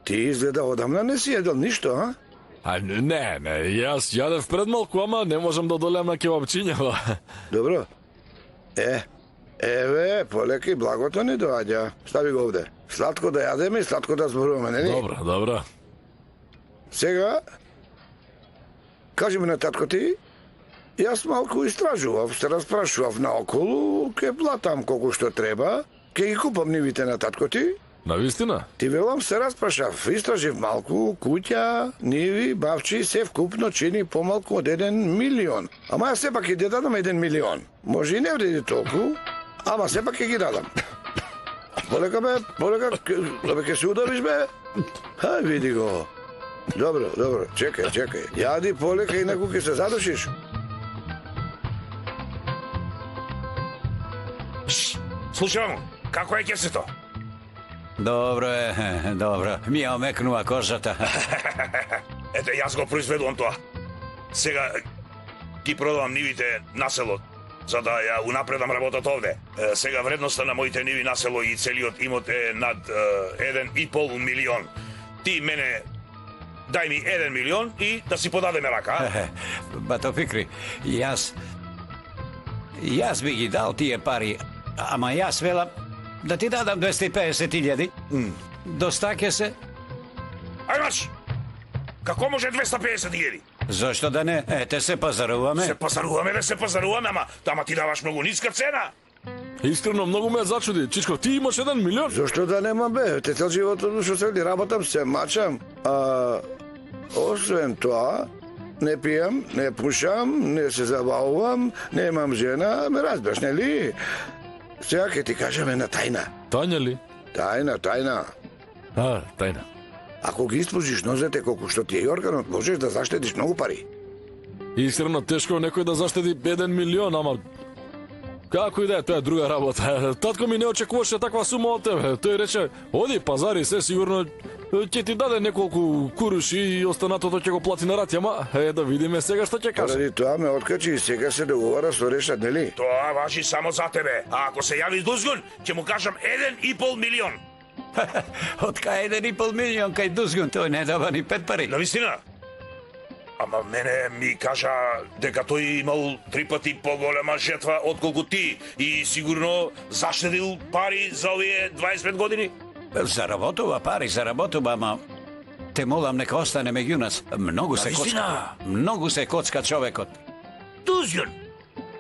Ти изгледа одамна не си едел ништо, а? А не, јас јадев пред малку, ама не можам да одолеам на кебапчињава. Добро. Еве, полеки благото ни доаѓа. Стави го овде. Сладко да јадеме и сладко да зборуваме, нели? Добро. Сега, кажи ми на татко ти, јас малку истражував, се распрашував наоколу, ке платам колку што треба, ке ги купам нивите на татко ти. Навистина? Ти велам се распрашав, истражив малку, куќа, ниви, бавчи, се вкупно чини помалку од 1 милион. Ама ја сепак ќе дадам 1 милион. Може и не вреди толку, ама сепак ќе ги дадам. Полека полека, ке се удавиш бе? Хај, види го. Добро, чекај. Јади полека, инаку ќе се задушиш. Слушам, како е кесето? Добро е, добро. Ми ја омекнува кожата. Ете, јас го произведувам тоа. Сега ги продавам нивите на село, за да ја унапредам работата овде. Сега вредноста на моите ниви на село и целиот имот е над 1,5 милион. Ти мене дај ми 1 милион и да си подадеме рака. Бато Фикри, јас би ги дал тие пари, ама јас велам да ти дадам 250.000. Доста ќе се? Ај маш! Како може 250.000? Зошто да не? Ете се пазаруваме. Се пазаруваме, ама ти даваш многу ниска цена. Искрено, многу ме зачуди. Чичко, ти имаш 1 милион? Зошто да нема бе? Те цел животот што се работам, се мачам. Освен тоа, не пијам, не пушам, не се забавувам, немам жена, ме разбираш, нели? Сега ќе ти кажам една тајна. Тајна ли? Тајна. Тајна. Ако ги испужиш нозете колку што ти е органот, можеш да заштедиш многу пари. Искрено, тешко некој да заштеди 1 милион, ама како и да е, тоа е друга работа. Татко ми не очекуваше таква сума од тебе. Тој рече, оди пазари, се сигурно ќе ти даде неколку куруши и останатото ќе го плати на рати, ама да видиме сега што ќе каже. Поради тоа ме откачи и сега се договара со Решат, нели? Тоа важи само за тебе. А ако се јави Дузгун, ќе му кажам 1,5 милион. Од кај 1,5 милион кај Дузгун, тој не дава ни 5 пари. Навистина? Ама мене ми кажа дека тој имал 3 пати поголема жетва отколку ти и сигурно заштедил пари за овие 25 години. Заработува пари, ама те молам нека остане меѓу нас. Многу се коцка човекот. Дузгун?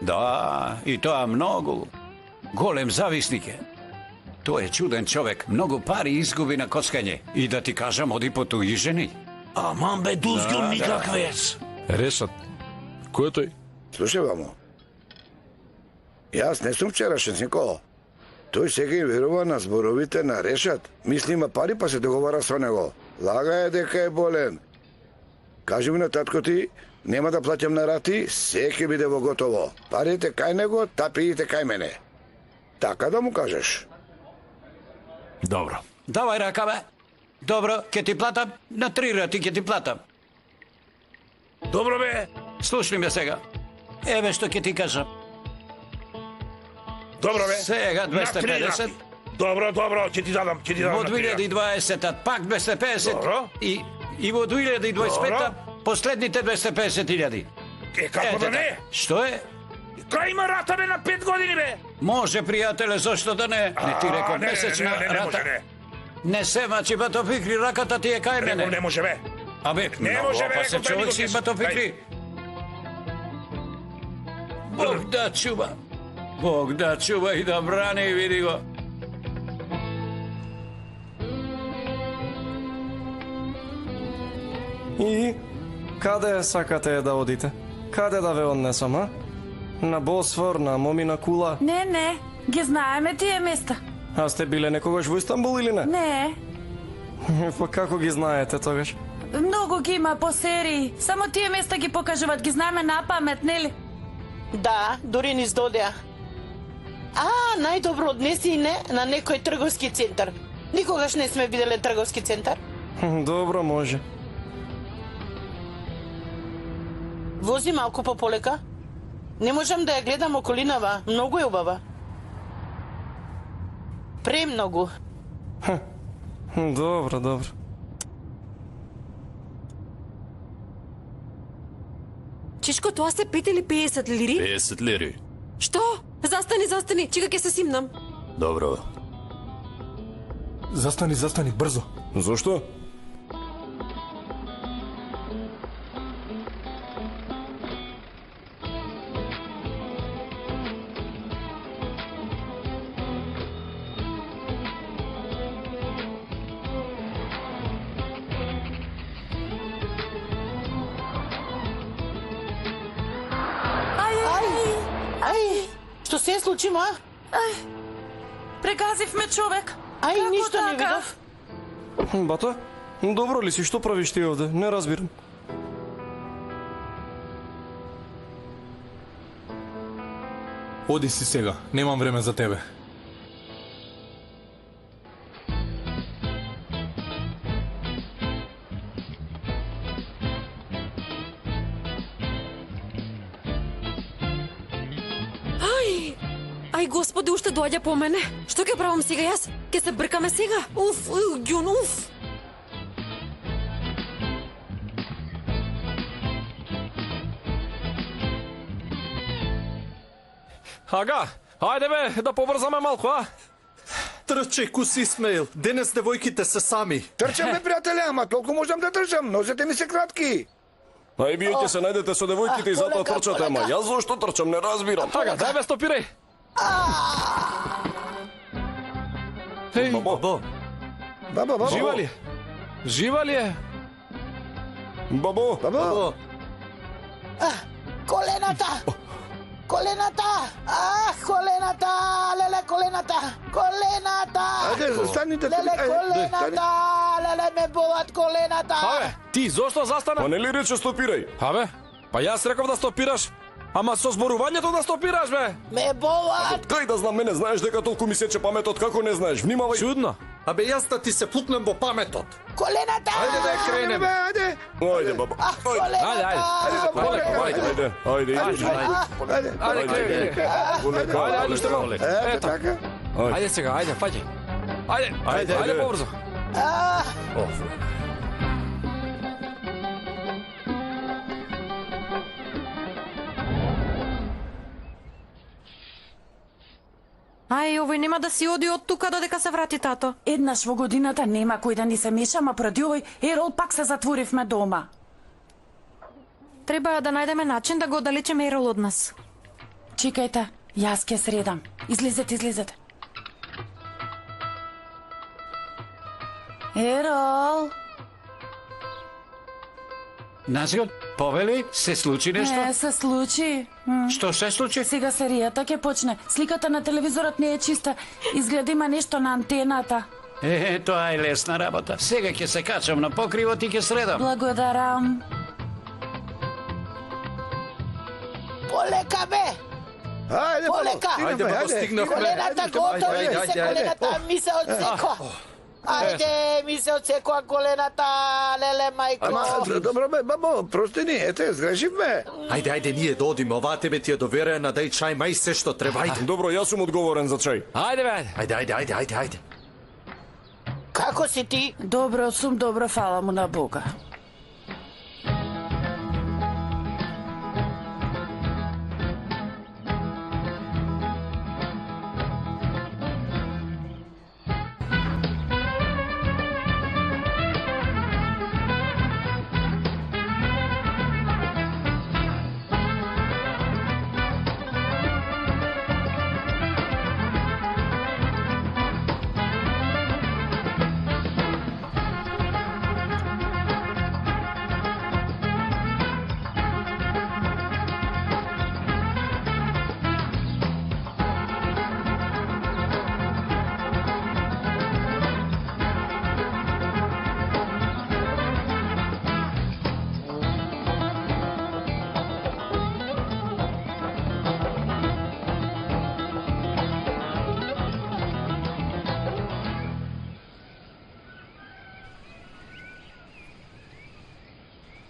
Да, и тоа многу. Голем зависник е. Тој е чуден човек, многу пари изгуби на коцкање. И да ти кажам, оди по туи жени. Аман бе, Дузгун никак вец. Решат. Кој е тој? Слушај, мамо. Јас не сум вчерашен, синко. Тој сега им верува на зборовите на Решат. Мисли има пари, па се договара со него. Лага е дека е болен. Кажи ми на татко ти, нема да плаќам на рати, се ќе биде во готово. Парите кај него, тапиите кај мене. Така да му кажеш. Добро. Давај рака, бе. Добро, ќе ти платам на 3 рати, ќе ти платам. Добро бе. Слушни ме сега. Еве што ќе ти кажам. Добро бе. Сега 250. Добро, ќе ти дадам, Во 2020-та пак 250. Добро. И во 2025-та последните 250.000. Како да не? Што е? Кај има рата бе на 5 години бе? Може, пријателе, зошто да не? Не ти реков месечна рата. Не се мачи, Бато Фикри, раката ти е кај мене. Не може бе. Абе, не може бе, се човек си, Бато Фикри. Бог да чува. Бог да чува и да брани, види го. И каде сакате да одите? Каде да ве однесам, а? На Босфор, на Момина кула? Не, ги знаеме тие места. А сте биле некогаш во Истанбул или не? Не. Па како ги знаете тогаш? Многу ги има по серии. Само тие места ги покажуваат, ги знаеме на памет, нели? Да, дури низ додеа. Најдобро однеси не на некој трговски центар. Никогаш не сме виделе трговски центар. Добро, може. Вози малку пополека. Не можам да ја гледам околинава. Многу е убава. Премногу. Добро, добро. Чешко, тоа се 5 или 50 лири? 50 лири. Што? Застани, чека ќе се симнам. Добро. Застани, брзо. Зошто? Што се случи, ма? Прегазив ме човек. Како Ништо не така? видов. Бата, добро ли си? Што правиш ти овде? Не разбирам. Оди си сега, немам време за тебе. Ај, господи, уште доаѓа по мене. Што ќе правам сега јас? Ќе се бркаме сега? Уф, Ѓун, уф. Ага, ајде бе, да побрзаме малку, а? Трчај, куси Исмаил. Денес девојките се сами. Трчам бе, пријателе, ама толку можам да трчам. Нозете ми се кратки. А и вие ќе се најдете со девојките и затоа полека, трчате, ама полека. јас зошто трчам, не разбирам. Ага, дај бе, стопирај. Еј, Бабо, Баба, жива ли е? Жива ли е? бабо, Баба, Колената! Колената! Колената! Леле, колената! Колената! ајде, станите. Леле, колената! Леле, ме болат колената! Абе, ти зошто па застана? не ли рече стопирај? Абе, па јас реков да стопираш, ама со зборувањето да стопираш, бе. Ме болат! Кај да знам, мене знаеш дека толку ми сече паметот, како не знаеш? Внимавај. Чудно. Абе јас да ти се пукнем во паметот. Колената! Ајде да ја кренеме. Ајде, Ајде, бабо. Колената! Ајде, полека, Ајде, ајде, ајде. Ајде, крени. Ајде, уште малку. Ето Ето, така. ајде сега, ајде, фаќај. Ајде, ајде побрзо. Ај, овој нема да си оди од тука додека се врати тато. Еднаш во годината нема кој да ни се меша, ама преди овој Ерол пак се затворивме дома. Треба да најдеме начин да го оддалечиме Ерол од нас. Чекајте, јас ќе средам. Излезете. Ерол, Назиот, повели, се случи нешто? не се случи. Што се случи? Сега серијата ќе почне. Сликата на телевизорот не е чиста. Изгледа има нешто на антената. Тоа е лесна работа. Сега ќе се качам на покривот и ќе средам. Благодарам. Полека, бе! Ајде, Полека. Ајде, бабо, стигнавме. Колената готови ми се, колената ми се одсекоа. Ајде, ми се одсекоа колената, леле, мајко. Ама, добро бе, бабо, прости ни, ете, сгрешивме. Ајде, ние да одиме, оваа тебе ти е доверена, дај чај, мај се што треба, ајде. Добро, јас сум одговорен за чај. Ајде, бе, Ајде. Како си ти? Добро сум, добро, фала му на Бога.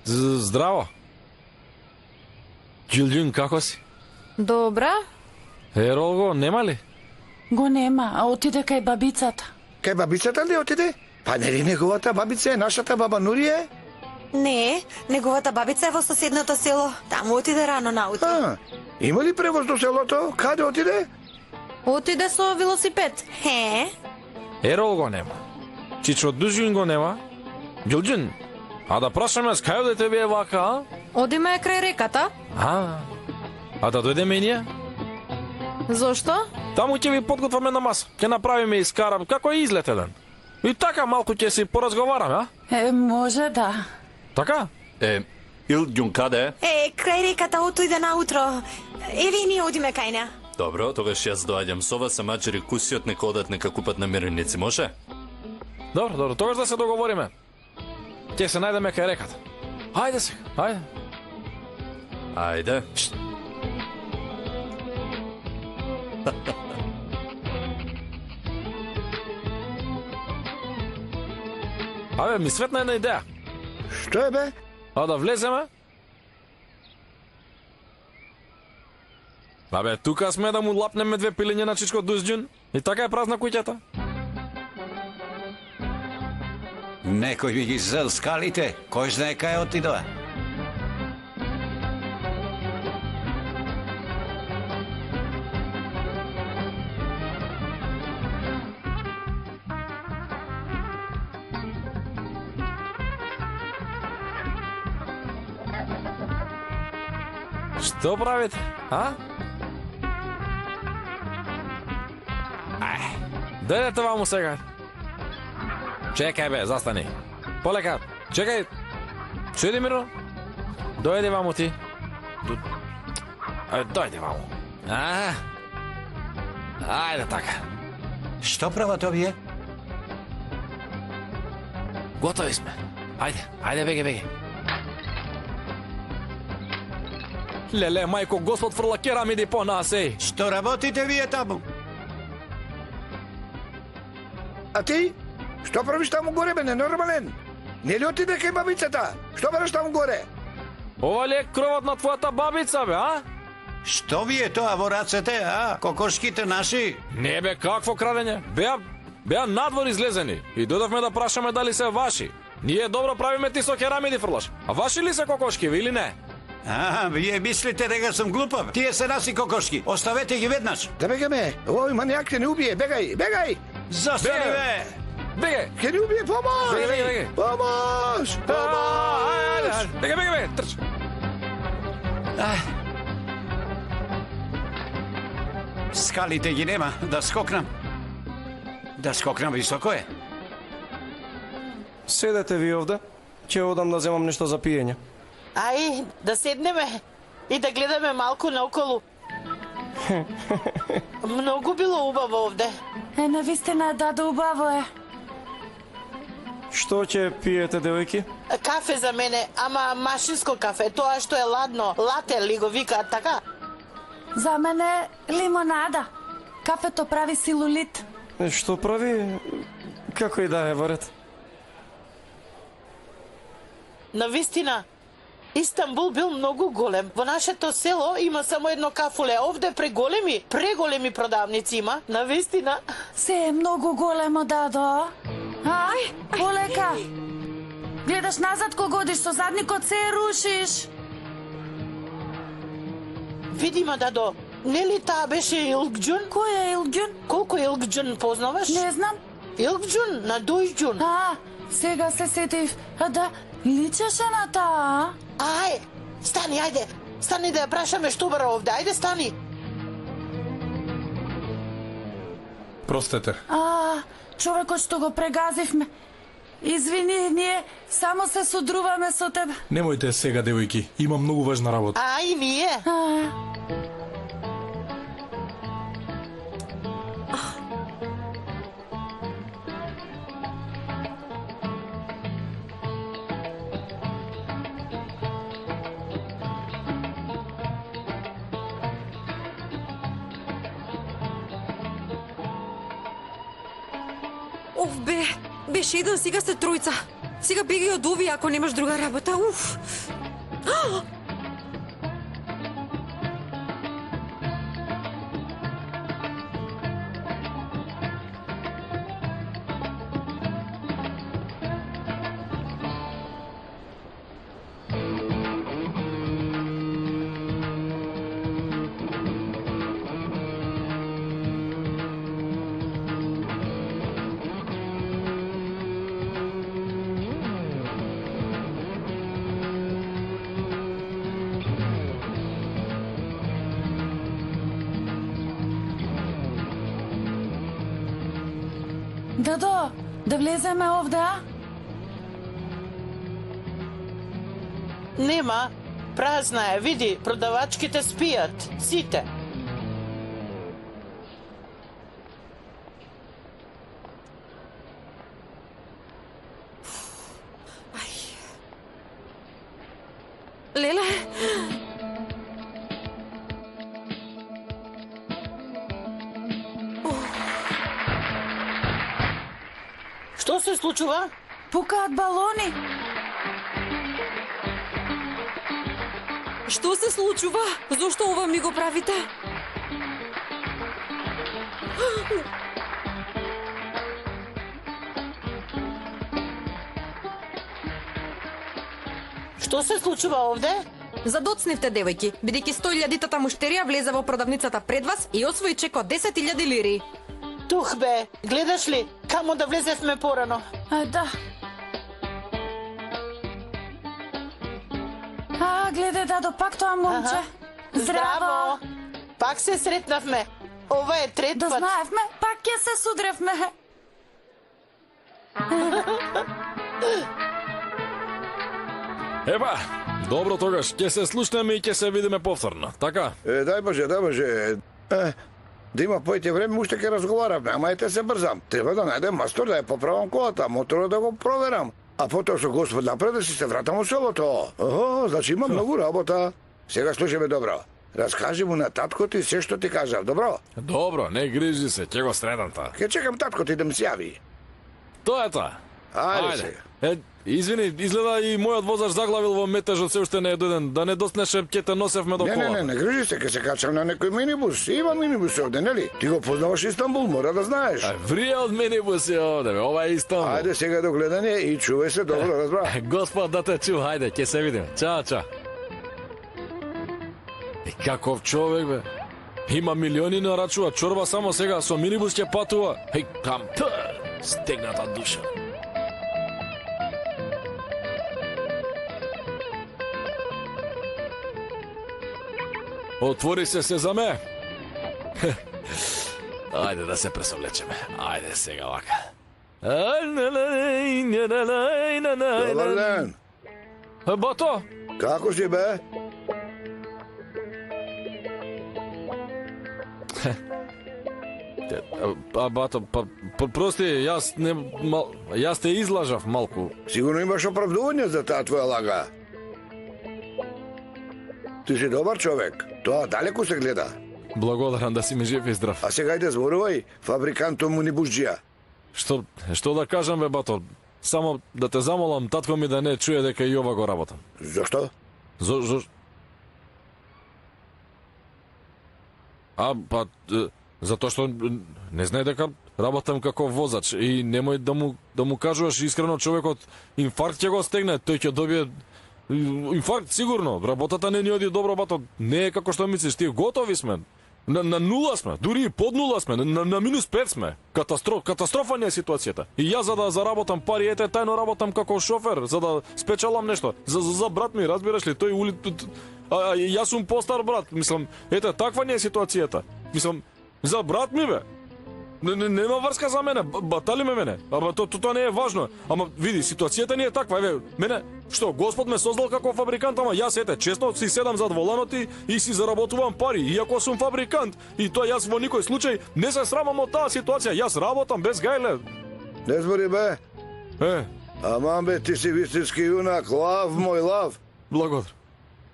Здраво. Джилџин, како си? Добра. Ерол го нема ли? Го нема, а отиде кај бабицата. Кај бабицата ли отиде? Па нели неговата бабица е нашата баба Нурија? Не, неговата бабица е во соседното село. Таму отиде рано наутро. Има ли превоз до селото? Каде отиде? Отиде со велосипед. Ерол го нема. Чичо Дужин го нема. Джилџин, а да прашаме с кај одете вие вака, а? Одиме крај реката. А да дојдеме и ние? Зошто? Таму ќе ви подготваме на маса. Ќе направиме искарам како е излет еден. И така малку ќе си поразговараме, а? Може да. Така? Илѓун каде е? Крај реката отиде наутро. Еве ние одиме кај неа. Добро, тогаш јас доаѓам со вас, ама маџери кусиот нека одат нека купат намиреници, може? Добро, тогаш да се договориме. Ќе се најдеме кај реката. Ајде сега, ајде. Ајде. Абе, ми светна една идеја. Што е бе? А да влеземе? Абе, тука сме да му лапнеме 2 пилиња на Чичко Дужџин и така е празна куќата. Некој би ги зел скалите, кој знае кај отидоа. Што правите, а? Дојдете ваму сега. Чекај бе, застани. Полека, чекај. Седи мирно. Дојди ваму ти. Дојди ваму. Ајде така. Што прават овие? Готови сме. Ајде, беге. Леле, мајко, Господ фрла керамиди по нас, еј. Што работите вие таму? А ти? Што правиш таму горе, бе, ненормален? Нели отиде кај бабицата? Што правиш таму горе? Ова ли е кровот на твојата бабица, бе, а? Што ви е тоа во рацете, а? Кокошките наши? Не бе, какво крадење? Беа надвор излезени и додавме да прашаме дали се ваши. Ние добро правиме ти со керамиди фрлаш. А ваши ли се кокошки, или не? Вие мислите дека сум глупав? Тие се наси кокошки. Оставете ги веднаш. Да бегаме. Овој манијак ќе не убие. Бегај. Застани бе. Беге. Ќе не убие, помош. Беге. Помош. Беге. Трч. Скалите ги нема, да скокнам. Да скокнам високо е. Седете ви овде. Ќе одам да земам нешто за пиење. Ај, да седнеме и да гледаме малку наоколу. Многу било убаво овде. Навистина, да, убаво е. Што ќе пиете, девојки? Кафе за мене, ама машинско кафе, тоа што е ладно, лате ли го викаат така? За мене лимонада. Кафето прави силулит. Што прави? Како и да е во ред. Навистина, Истанбул бил многу голем. Во нашето село има само едно кафуле, овде преголеми продавници има. Навистина. Се е многу големо, Дадо. Ај, полека. Гледаш назад кога одиш, со задникот се рушиш. Види ма, Дадо, нели таа беше Илгџун? Кој е Илгџун? Колку Илгџун познаваш? Не знам. Илгџун на Дујџун. Сега се сетив. Да, личеше на таа. Ај, стани, ајде. Стани да ја прашаме што бара овде. Ајде, стани. Простете. Човекот што го прегазивме. Извини, ние само се содруваме со тебе. Немојте сега, девојки. Има многу важна работа. И ние. Беше еден, сега сте тројца. Сега бегај од овие ако немаш друга работа. Уф. Дадо, да влеземе овде, а? Нема, празна е, види, продавачките спијат, сите. Леле, Што се случува? Пукаат балони. што се случува? Зошто ова ми го правите? Што се случува овде? Задоцневте, девојки, бидејќи 100.000-тата муштерија влезе во продавницата пред вас и освои чек од 10.000 лири. Тух бе, гледаш ли, камо да влезевме порано? Да. Гледај, дадо, пак тоа момче. Здраво! Пак се сретнавме. Ова е трет Да пат. знаевме, пак ќе се судревме. Епа, добро тогаш, ќе се слушнеме и ќе се видиме повторно, така? Дај Боже, дај Боже. Да има појте време, уште ќе разговараме, ама ете се брзам. Треба да најдем мастор да ја поправам колата, моторот да го проверам. А потоа што Господ напред да си се вратам во селото. Значи има многу работа. Сега слушаме добро. Раскажи му на татко ти се што ти кажав, добро? Добро, не грижи се, ќе го средам та. Ке чекам татко ти да ми се јави. Тоа е тоа. Ајде сега. Извини, изгледа и мојот возач заглавил во метежот, се уште не е дојден. Да не доснеше, ќе те носевме до колата. Не грижи се, ке се качам на некој минибус. Има минибус овде, нели? Ти го познаваш Истанбул, мора да знаеш. Врие од минибус е овде, бе, ова е Истанбул. Ајде сега до гледање и чувај се добро, разбра. Господ да те чу, хајде, ќе се видиме. Чао. И каков човек, бе. Има милиони на рачува, чорба само сега со минибус ќе патува. Там, стегната душа. Отвори се Сезаме. Ајде да се пресовлечеме. Ајде сега вака. Добар ден. Бато? Како си, бе? Бато, прости, јас те излажав малку. Сигурно имаш оправдување за таа твоја лага. Ти си добар човек. Тоа далеку се гледа. Благодарам да си ми жив и здрав. А сега иде зборувај, фабрикантот Мунибузџија. Што да кажам, бе, бато? Само да те замолам, татко ми да не чуе дека и ова го работам. Зошто? Затоа што не знае дека работам како возач и немој да му кажуваш искрено човекот инфаркт ќе го стегне, тој ќе добие инфаркт сигурно. Работата не ни оди добро, бато. Не е како што мислиш, тие готови сме. На нула сме, дури и под нула сме, на минус 5 сме. Катастрофа не е ситуацијата. И јас за да заработам пари, ете тајно работам како шофер, за да спечелам нешто. За брат ми, разбираш ли, тој јас сум постар брат, мислам, ете таква не е ситуацијата. Мислам, за брат ми, бе. Нема врска за мене, батали мене. Ама тоа не е важно. Ама види, ситуацијата не е таква. Еве, мене што Господ ме создал како фабрикант, ама јас ете често си седам зад воланот и си заработувам пари, иако сум фабрикант. И тоа јас во никој случај не се срамам од таа ситуација. Јас работам без гајле. Не збори, бе. Аман, бе, ти си вистински јунак, лав, мој лав. Благодарам.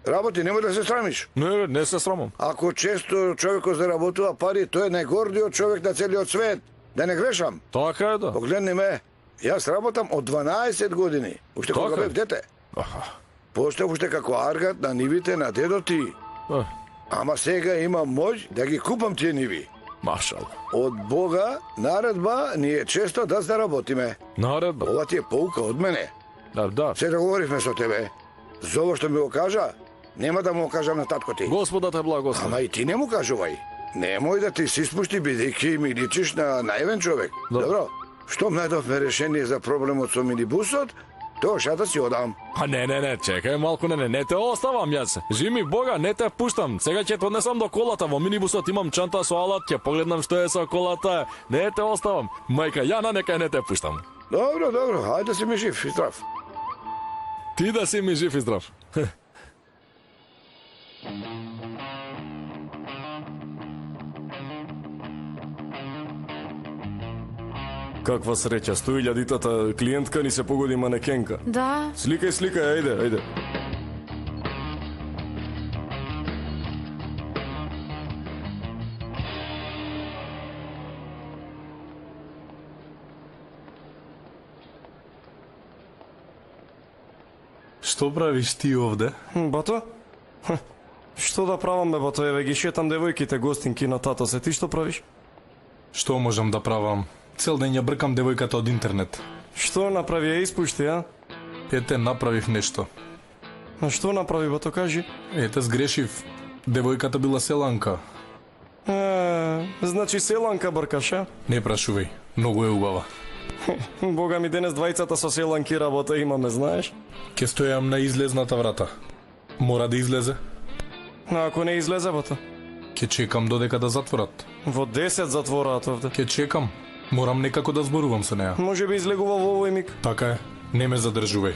Работи, немој да се срамиш. Не се срамам. Ако често човекот заработува пари, тој е најгордиот човек на целиот свет. Да не грешам. Така е, да. Погледни ме. Јас работам од 12 години. Уште кога Така? бев дете. Аха. Постоев уште како аргат на нивите на дедо ти. Е, Ама сега имам моќ да ги купам тие ниви. машал. Од Бога, наредба ни е често да заработиме. Наредба. Ова ти е поука од мене. Да. Се договоривме со тебе. За ово што ми го кажа, нема да му го кажам на татко ти. Господа те благослови. Ама и ти не му кажувај. Немој да ти се спушти бидејќи ми личиш на наивен човек. Да. Добро, штом најдовме решение за проблемот со минибусот, тоа ша да си одам. А не, чекај малку, не те оставам јас. Жими Бога, не те пуштам. Сега ќе те однесам до колата, во минибусот имам чанта со алат, ќе погледнам што е со колата. Не те оставам. Мајка Јана, нека не те пуштам. Добро, ајде да си ми жив и здрав. Ти да си ми жив и здрав. Каква среќа, 100.000-тата клиентка ни се погоди манекенка. Да. Сликај, ајде. Што правиш ти овде? Бато? Што да правам, бе, бато, еве ги шетам девојките гостинки на тато се. Ти што правиш? Што можам да правам? Цел ден ја бркам девојката од интернет. Што направи, ја испушти, а? Ете, направив нешто. А што направи, бато, кажи? Ете, сгрешив. Девојката била селанка. Значи селанка бркаш, а? Не прашувај, многу е убава. Бога ми, денес двајцата со селанки работа имаме, знаеш? Ке стојам на излезната врата. Мора да излезе. А ако не излезе, бато? Ке чекам додека да затворат. Во 10 затвораат овде. Ке чекам. Морам некако да зборувам со неа. Може би излегува во овој миг. Така е, не ме задржувај.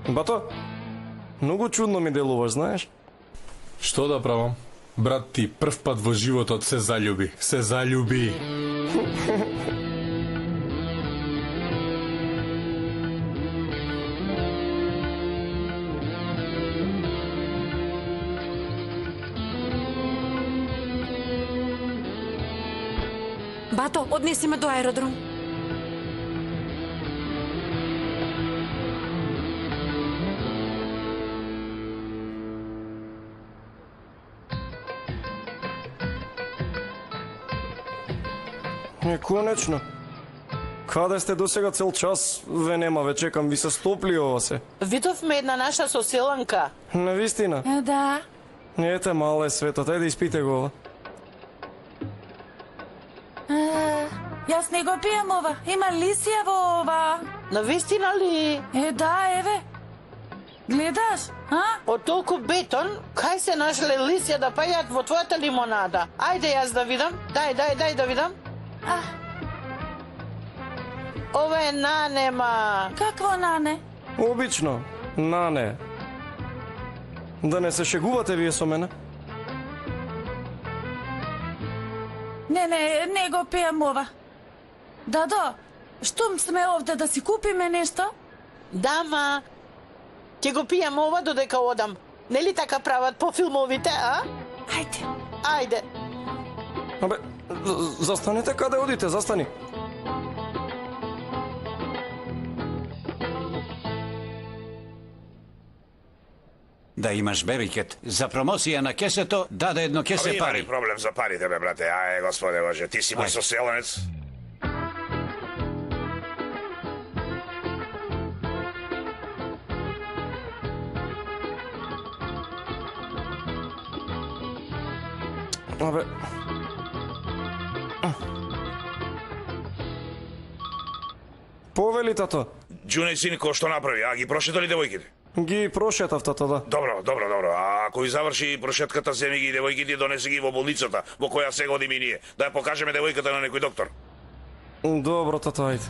Бато, многу чудно ми делуваш, знаеш? Што да правам? Брат ти прв пат во животот се заљуби. Се заљуби. Бато, однеси ме до аеродром. Конечно. Каде сте до сега цел час? Ве нема, ве чекам, ви се стопли ова се. Видовме една наша соселанка. Навистина. Да. Ете, мало е светот, ајде испите го ова. Јас не го пијам ова. Има лисија во ова. Навистина ли? Да, еве. Гледаш, а? Од толку бетон, кај се нашле лисија да пајат во твојата лимонада? Ајде јас да видам. Дај да видам. Ова е нанема. Какво нане? Обично, нане. Да не се шегувате вие со мене? Не го пијам ова. Дадо, штом сме овде да си купиме нешто? Дама, ќе го пијам ова додека одам. Нели така прават по филмовите, а? Ајде. Абе, застанете каде одите, застани. Да имаш бебикет. За промоција на кесето даде едно кесе Има пари. ли проблем за парите, бе, брате? Ај, господе Боже, ти си мој соселенец. Абе... Повели, тато. Джуне синко, што направи? Ги прошета ли девојките? Ги прошетав, тато, да. Добро. А ако заврши прошетката, земи ги девојките и донеси ги во болницата, во која сега одиме ние. Да ја покажеме девојката на некој доктор. Добро, тато, ајде.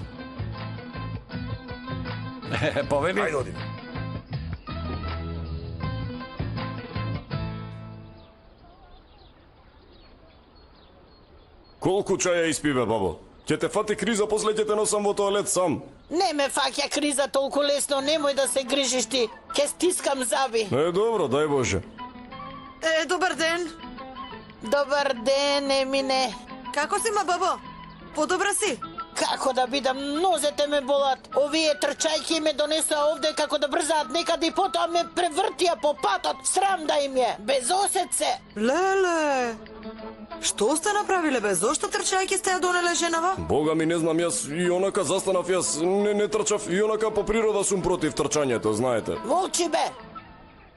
Повели? Ајде одиме. Колку чаја испиве, бабо? Ќе те фати криза, после ќе те носам во тоалет сам. Не ме фаќа криза толку лесно, немој да се грижиш ти. Ке стискам заби. Добро, дај Боже. Добар ден. Добар ден, Емине. Како си, ма, бабо? Подобра си? Како да бидам, нозете ме болат. Овие трчајки ме донесоа овде како да брзаат некаде и потоа ме превртија по патот. Срам да им е, безосет се. Леле! Што сте направиле бе? Зошто трчајќи сте ја донеле женава? Бога ми не знам, јас и онака застанав, јас не трчав и онака по природа сум против трчањето, знаете. Молчи бе.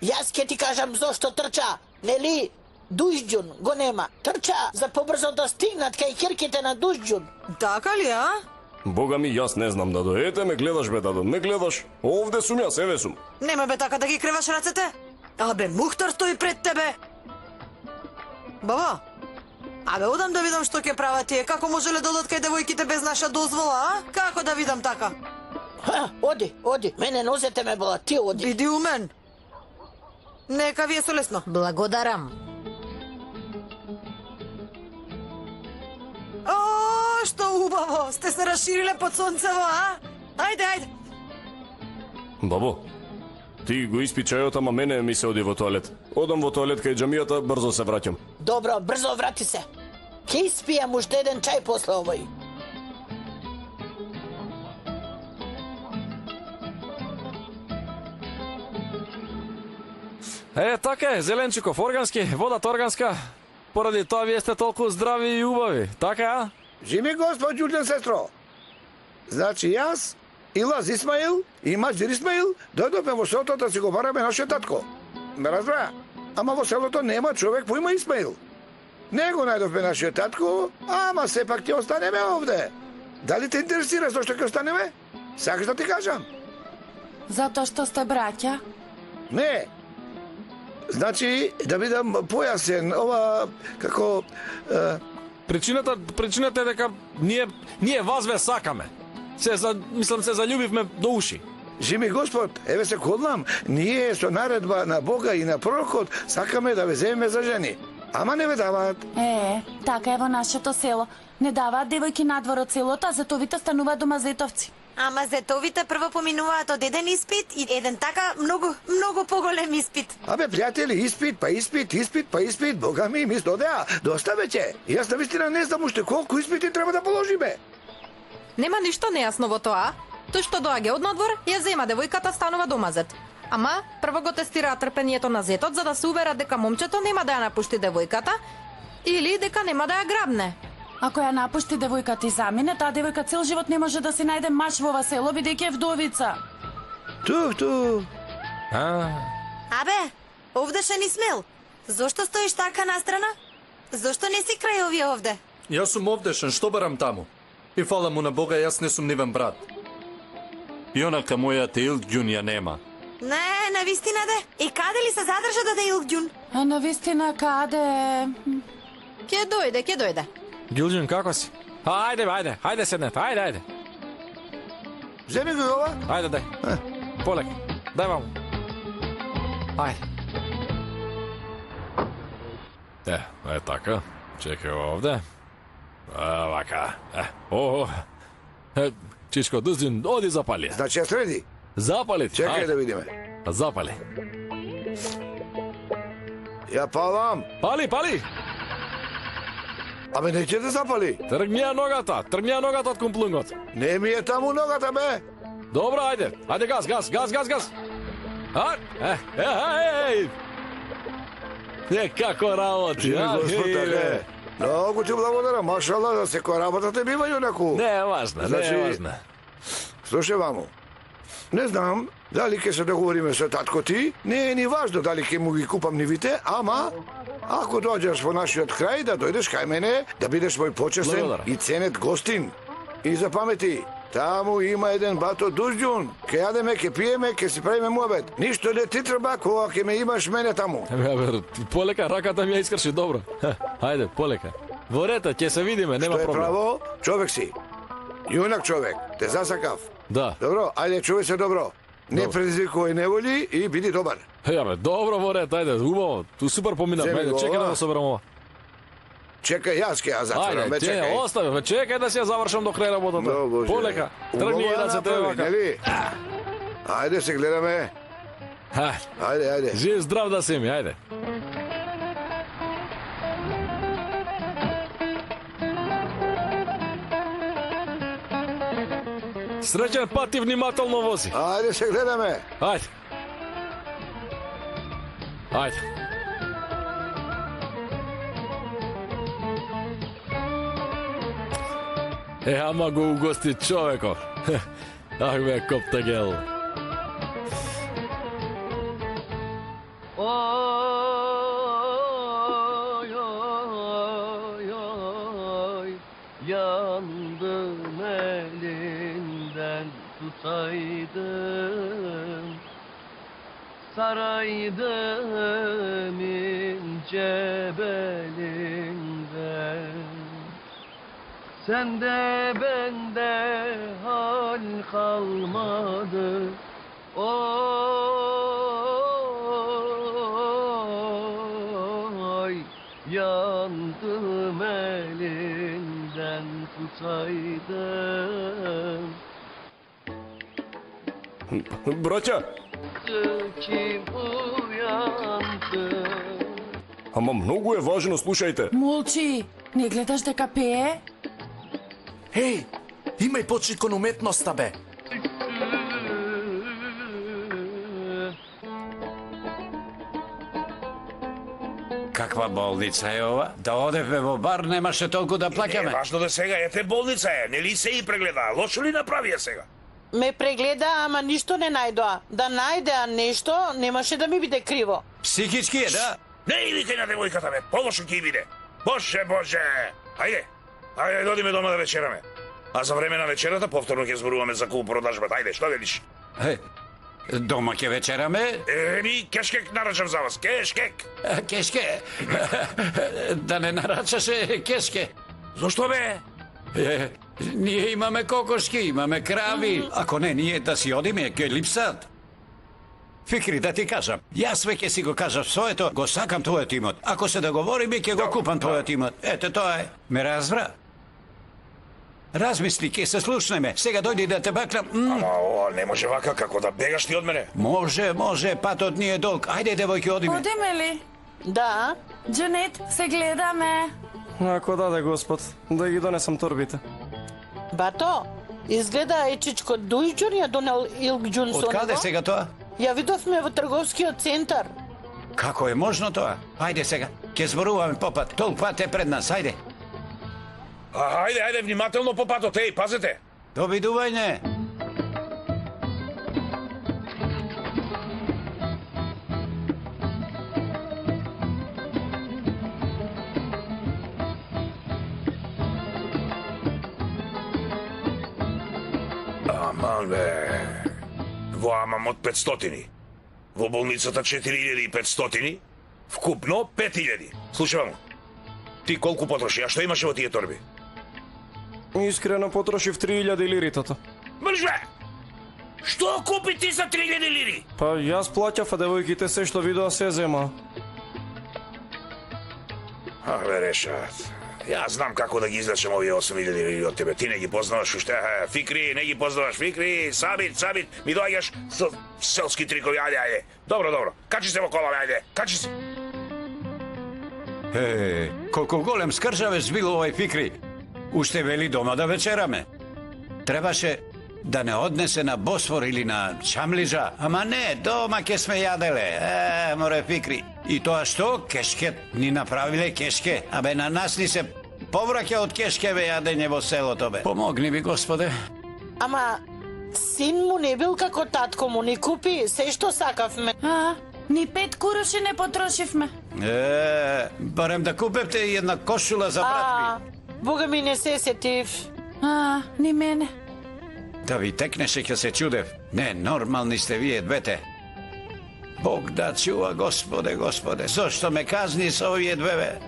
Јас ќе ти кажам зошто трча. Нели? Дужџун го нема. Трча за побрзо да стигнат кај кирките на Дужџун. Така ли, а? Бога ми, јас не знам, дадо. Ете ме гледаш бе, дадо, ме гледаш. Овде сум јас, еве сум. Нема бе така да ги креваш рацете. Абе, Мухтар стои пред тебе. Баба, абе, одам да видам што ќе прават тие. Како можеле да одат кај девојките без наша дозвола, а? Како да видам така? Ха, оди. Мене нозете ме болат, ти оди. Биди у мен. Нека ви е солесно. Благодарам. О, што убаво! Сте се расшириле под сонцево, а? Ајде. Бабо, ти го испи чајот, ама мене ми се оди во тоалет. Одам во тоалет кај џамијата, брзо се враќам. Добро, брзо врати се. Ке испијам уште еден чај после овој. Така е, Зеленчиков, органски, водата органска. Поради тоа вие сте толку здрави и убави, така а? Живи Господ, ѓурѓен сестро. Значи јас, Илаз Исмаил и Маџир Исмаил дојдовме во селото да си го бараме нашиот татко. Ме разбра? Ама во селото нема човек по име Исмаил. Не го најдовме нашиот татко, ама сепак ќе останеме овде. Дали те интересира зашто ќе останеме? Сакаш да ти кажам? Затоа што сте браќа? Не. Значи, да бидам појасен, ова, како... Причината е дека ние вас ве сакаме. Се заљубивме до уши. Живи Господ, еве се кодлам, ние со наредба на Бога и на пророкот сакаме да ве земеме за жени. Ама не ве даваат. Така е во нашето село. Не даваат девојки надвор од селото, а зетовите стануваат дома зетовци. Ама зетовите прво поминуваат од еден испит и еден така многу поголем испит. Абе, пријатели, испит, па испит, Бога ми додеа, доста веќе. Јас навистина не знам уште колку испити треба да положиме. Нема ништо нејасно во тоа. Тој што доаѓа од надвор, ја зема девојката, станува дома зет. Ама, прво го тестираат трпението на зетот, за да се уверат дека момчето нема да ја напушти девојката или дека нема да ја грабне. Ако ја напушти девојката и замине, таа девојка цел живот не може да си најде маж во ова село, бидејќи е вдовица. Ту. Абе, овдешен Исмел, зошто стоиш така настрана? Зошто не си крај овие овде? Јас сум овдешен, што барам таму? И фала му на Бога, јас не сум нивен брат. И онака мојата Илѓун ја нема. Не, навистина де. И каде ли се задржа да Илѓун? Навистина каде? Ке дојде. Гилџин, како си? Ајде седнете, ајде. Земи го ова. Ајде, дај. Полек, дај вам. Ајде. Така. Чекај овде. Вака. Чичко, Дузин, оди запали. Значи ја среди. Запали. Чекај да видиме. Запали. Ја палам. Пали. Абе, не ќе да запали. Тргни ја ногата од кумплунгот. Не ми е таму ногата, бе. Добро, ајде газ. Како работи, Господ, така. Многу ти благодарам, машала, да се кој работата бива јунаку. Не е важно. Слушај, ваму. Не знам дали ќе се договориме со татко ти, не е ни важно дали ќе му ги купам нивите, ама ако доđеш во нашиот крај, да дојдеш кај мене, да бидеш мој почесен и ценет гостин. И запамети, таму има еден бато Дужѓун. Ке јадеме, ке пиеме, ке си правиме муабет. Ништо не ти треба кога ќе ме имаш мене таму. Полека, раката ми ја искрши добро. Ајде, полека. Во рета, ќе се видиме, нема проблем. Што е право, човек си. Јунак човек, те засакав. Да. Добро, ајде, чувај се добро. Не предизвикувај неволи и биди добар. Добро во ред, ајде, убаво. Ту супер поминав, ајде, чекај да го соберам ова. Чекај, јас ќе ја затворам, бе, чекај. Остави, чекај да си ја завршам до крај работата. Полека, тргни и рацете вака. Ајде се гледаме. Ајде. Жив здрав да си ми, ајде. Среќен пат и внимателно вози. Ајде се гледаме. Ајде. Ајде. Ама го угости човеков. Ах бе, коптегел. Yandım elinden tutaydım, saraydım ince belinden. Sende bende hal kalmadı, oy yandım elinden tutaydım. Браќа, Kim uyandı? ама многу е важно, слушајте. Молчи, не гледаш дека пее? Еј, имај почит кон уметноста, бе. Каква болница е ова? Да одевме во бар, немаше толку да Не е плаќаме. важно да сега, ете болница е, нели се и прегледа, лошо ли направија сега? Ме прегледа, ама ништо не најдоа. Да најдеа нешто, немаше да ми биде криво. Психички е, да? Не иди кај на девојката, бе, полошо ќе биде. Боже, боже! Ајде, ајде, додиме дома да вечераме. А за време на вечерата повторно ќе зборуваме за купопродажбата. Ајде, што велиш? Е, дома ќе вечераме? Еми, кешкек нарачам за вас, кешкек. Кешке. Да не нарачаше кешке. Зошто бе? Ние имаме кокошки, имаме крави. Ако не, ние да си одиме, ќе липсат. Фикри, да ти кажам, јас веќе си го кажав своето, го сакам твојот имот. Ако се договориме, ќе го купам твојот имот. Ете, тоа е. Ме разбра? Размисли, ќе се слушнеме. Сега дојди да те бакнам. Ама ова не може вака, како да бегаш ти од мене. Може, патот ни е долг. Ајде, девојки, одиме. Одиме ли? Да, Джанет, се гледаме. Ако даде Господ, да ги донесам торбите. бато, изгледа ечичко дујџун ја донел Илк Џунсон. Од каде сега тоа? Ја видовме во трговскиот центар. Како е можно тоа? Ајде сега, ќе зборуваме попат. Толк пат е пред нас, ајде. Ајде, внимателно по патот, еј, пазете. Довидување. Аман бе. Во амамот 500. Во болницата 4500. Вкупно 5000. Слушавам. Ти колку потроши, а што имаше во тие торби? Искрено потрошив 3000 лири, тато. Мрж бе! Што купи ти за 3000 лири? Па јас плаќав, а девојките се што видоа се зема. Бе, решат. Јас знам како да ги излечам овие 8000 лири од тебе. Ти не ги познаваш уште. Фикри, не ги познаваш. Фикри, Сабит, ми доаѓаш со селски трикови. Ајде. Добро. Качи се во кола, ајде. Качи се. Колку голем скржавец бил овој Фикри. Уште вели дома да вечераме. Требаше да не однесе на Босфор или на Чамлижа. Ама не, дома ке сме јаделе. Море Фикри. И тоа што? Кешке ни направиле кешке. Абе на нас ни се повраќа од кешке бе јадење во селото бе. Помогни ми, Господе. Ама син му не бил како татко му, ни купи се што сакавме. Ни 5 куруши не потрошивме. Барем да купевте една кошула за брат ми. Бога ми не се сетив. Ни мене. Да ви текнеше ќе се чудев. Не, нормални сте вие двете. Бог да чува, Господе. Зошто ме казни со овие две?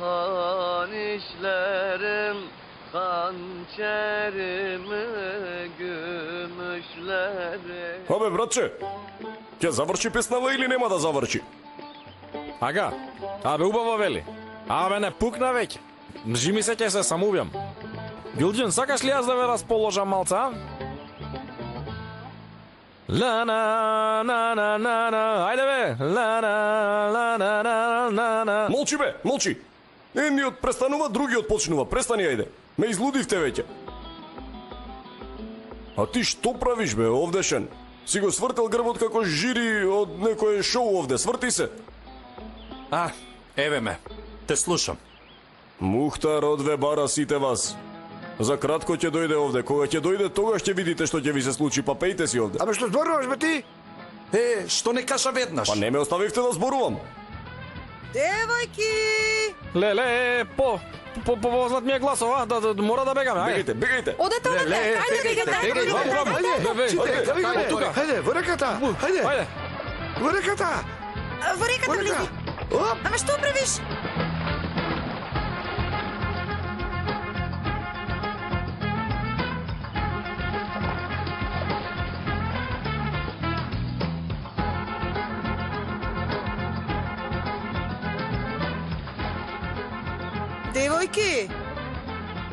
Aleyvandan işlerim, hançerimi, gümüşlerim. Абе, братче, ќе заврши песнава или нема да заврши? Ага, абе убаво вели. Абе не пукна веќе. Мжи ми се ќе се самоубиам. Гилџин, сакаш ли јас да ве расположам малца, а? Ла на на на на на, ајде бе. Ла на ла на на на на. Молчи бе, молчи. Едниот престанува, другиот почнува. Престани, ајде. Ме излудивте веќе. А ти што правиш, бе, овдешен? Си го свртел грбот како жири од некое шоу овде. Сврти се. Еве ме. Те слушам. Мухтар одве бара сите вас. За кратко ќе дојде овде. Кога ќе дојде, тогаш ќе видите што ќе ви се случи. Па пејте си овде. Абе што зборуваш бе ти? Што не кажа веднаш? Па не ме оставивте да зборувам. Девојки! Леле, познат ми е гласов, а? Да, мора да бегаме, ајде. Бегајте. Одете, ајде бегате, Хајде, во реката. Хајде. Во реката. Во реката влези. Ама што правиш? Девојки,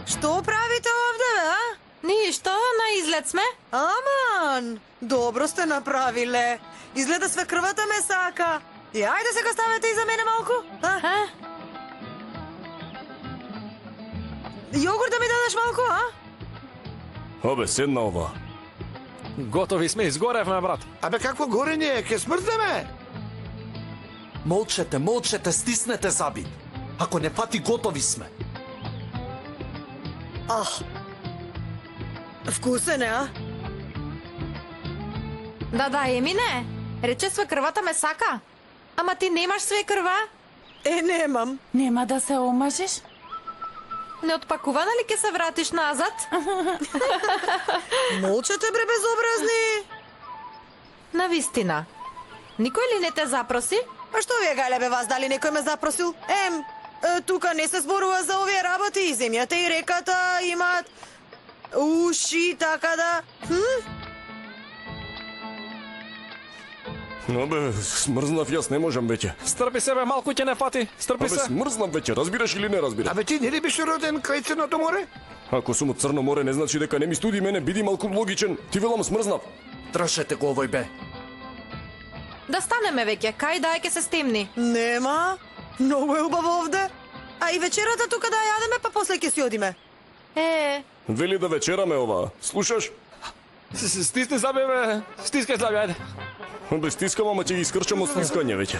што правите овде, бе, а? Ништо, на излет сме. Аман, добро сте направиле. Изгледа свекрвата ме сака. И ајде сега ставете и за мене малку. Јогурт да ми дадеш малку, а? Абе, седна ова. Готови сме, изгоревме, брат. Абе какво горење, ке смрзнеме. Молчете, стиснете заби. Ако не фати, готови сме. Вкусен е, а? Да, Емине. Рече свекрвата ме сака. Ама ти немаш свекрва? Немам. Нема да се омажиш? Неотпакувана ли ке се вратиш назад? Молчете, бре, безобразни. Навистина. Никој ли не те запроси? А што вие гајле, бе, вас, дали некој ме запросил? Тука не се зборува за овие работи, и земјата и реката имаат уши, така да... Абе, смрзнав, јас не можам веќе. Стрпи се, бе, малку ќе не фати. Стрпи Абе, се. смрзнав веќе, разбираш или не разбираш? Абе ти не ли беше роден крај Црното море? Ако сум од Црно море, не значи дека не ми студи мене, биди малку логичен. Ти велам смрзнав. Држете го овој, бе. Да станеме веќе, кај да ќе се стемни. Нема, многу е убаво овде. А и вечерата тука да ја јадеме, па после ќе си одиме. Вели да вечераме ова. Слушаш? Стисни заби, бе. Стискај заби, ајде. Абе, стискам, ама ќе ги искрчам од стискање веќе.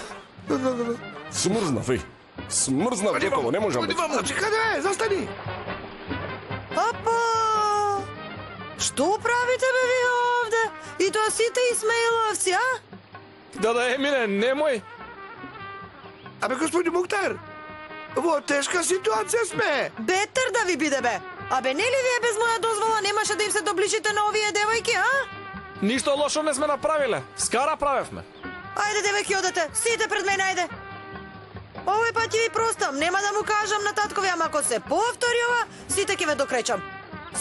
Смрзнав, еј. Смрзнав, готово, не можам веќе. Чекај, застани. Апа! Што правите, бе, вие овде? И тоа сите исмеиловци, а? Да, Емине, немој. Абе, господи Мухтар, во тешка ситуација сме. Бетер да ви биде, бе. Абе, нели вие без моја дозвола немаше да им се доближите на овие девојки, а? Ништо лошо не сме направиле. Скара правевме. Ајде, девојки, одете. Сите пред мене, ајде. Овој пат ќе ви простам. Нема да му кажам на таткови, ама ако се повтори ова, сите ќе ве докречам.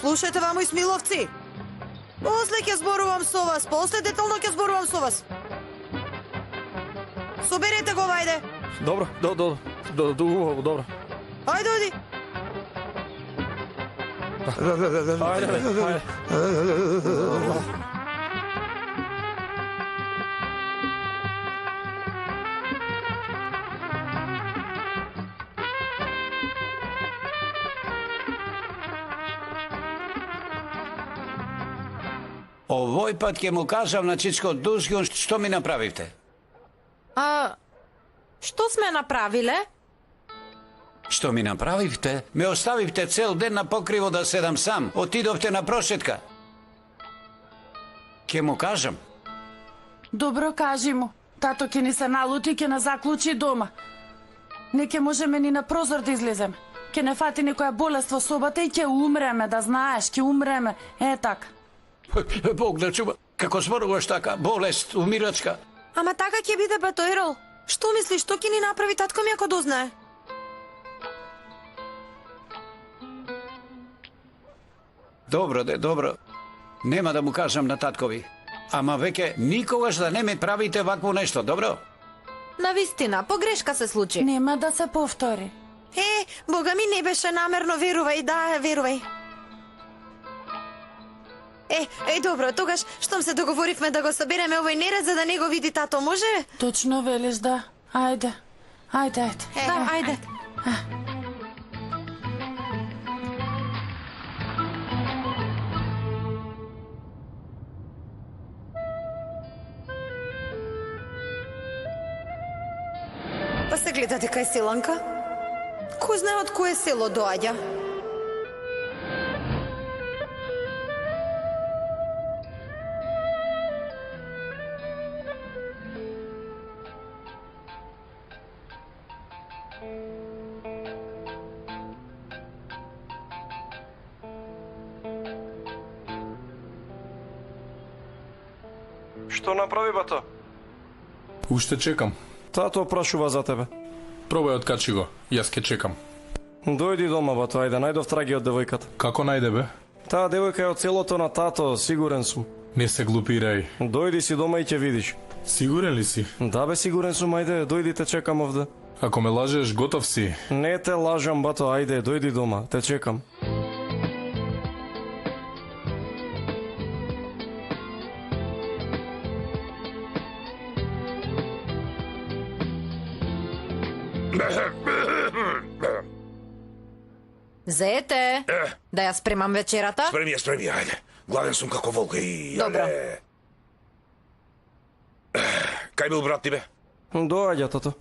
Слушајте, вамо исмиловци. После ќе зборувам со вас, после детално ќе зборувам со вас. Соберете го, ајде. Добро, добро. Ајде, оди. Ајде, бе, ајде. Овој пат ќе му кажам на Чичко Дузгјун што ми направивте. Што сме направиле? Што ми направивте? Ме оставивте цел ден на покриво да седам сам. Отидовте на прошетка. Ќе му кажам. Добро, кажи му. Тато ќе ни се налути, ќе не заклучи дома. Не ќе можеме ни на прозор да излеземе. Ќе не фати некоја болест во собата и ќе умреме, да знаеш, ќе умреме. Така. Бог да чува. Како зборуваш така, болест, умирачка. Ама така ќе биде, Батојрол. Што мислиш, што ќе ни направи татко ми ако дознае? Добро, добро. Нема да му кажам на таткови. Ама веќе никогаш да не ми правите вакво нешто, добро? Навистина, погрешка се случи. Нема да се повтори. Бога ми не беше намерно, верувај, да, верувај. Добро, тогаш, штом се договоривме да го собереме овој неред за да не го види тато, може? Точно велиш, да. Ајде. Да, ајде. се гледа дека е селанка? Кој знае од кое село доаѓа? Што направи бато? Уште чекам. Тато прашува за тебе. Пробај откачи го. Јас ке чекам. Дојди дома, бато, ајде, најдов траги од девојката. Како најде бе? Таа девојка е од селото на тато, сигурен сум. Не се глупирај. Дојди си дома и ќе видиш. Сигурен ли си? Да бе, сигурен сум, ајде, дојди, те чекам овде. Ако ме лажеш, готов си. Не те лажам, бато, ајде, дојди дома, те чекам. Зете, да ја спремам вечерата? Спреми, ајде. Гладен сум како волк и... Добро. Кај бил брат ти бе? Доаѓа, тато.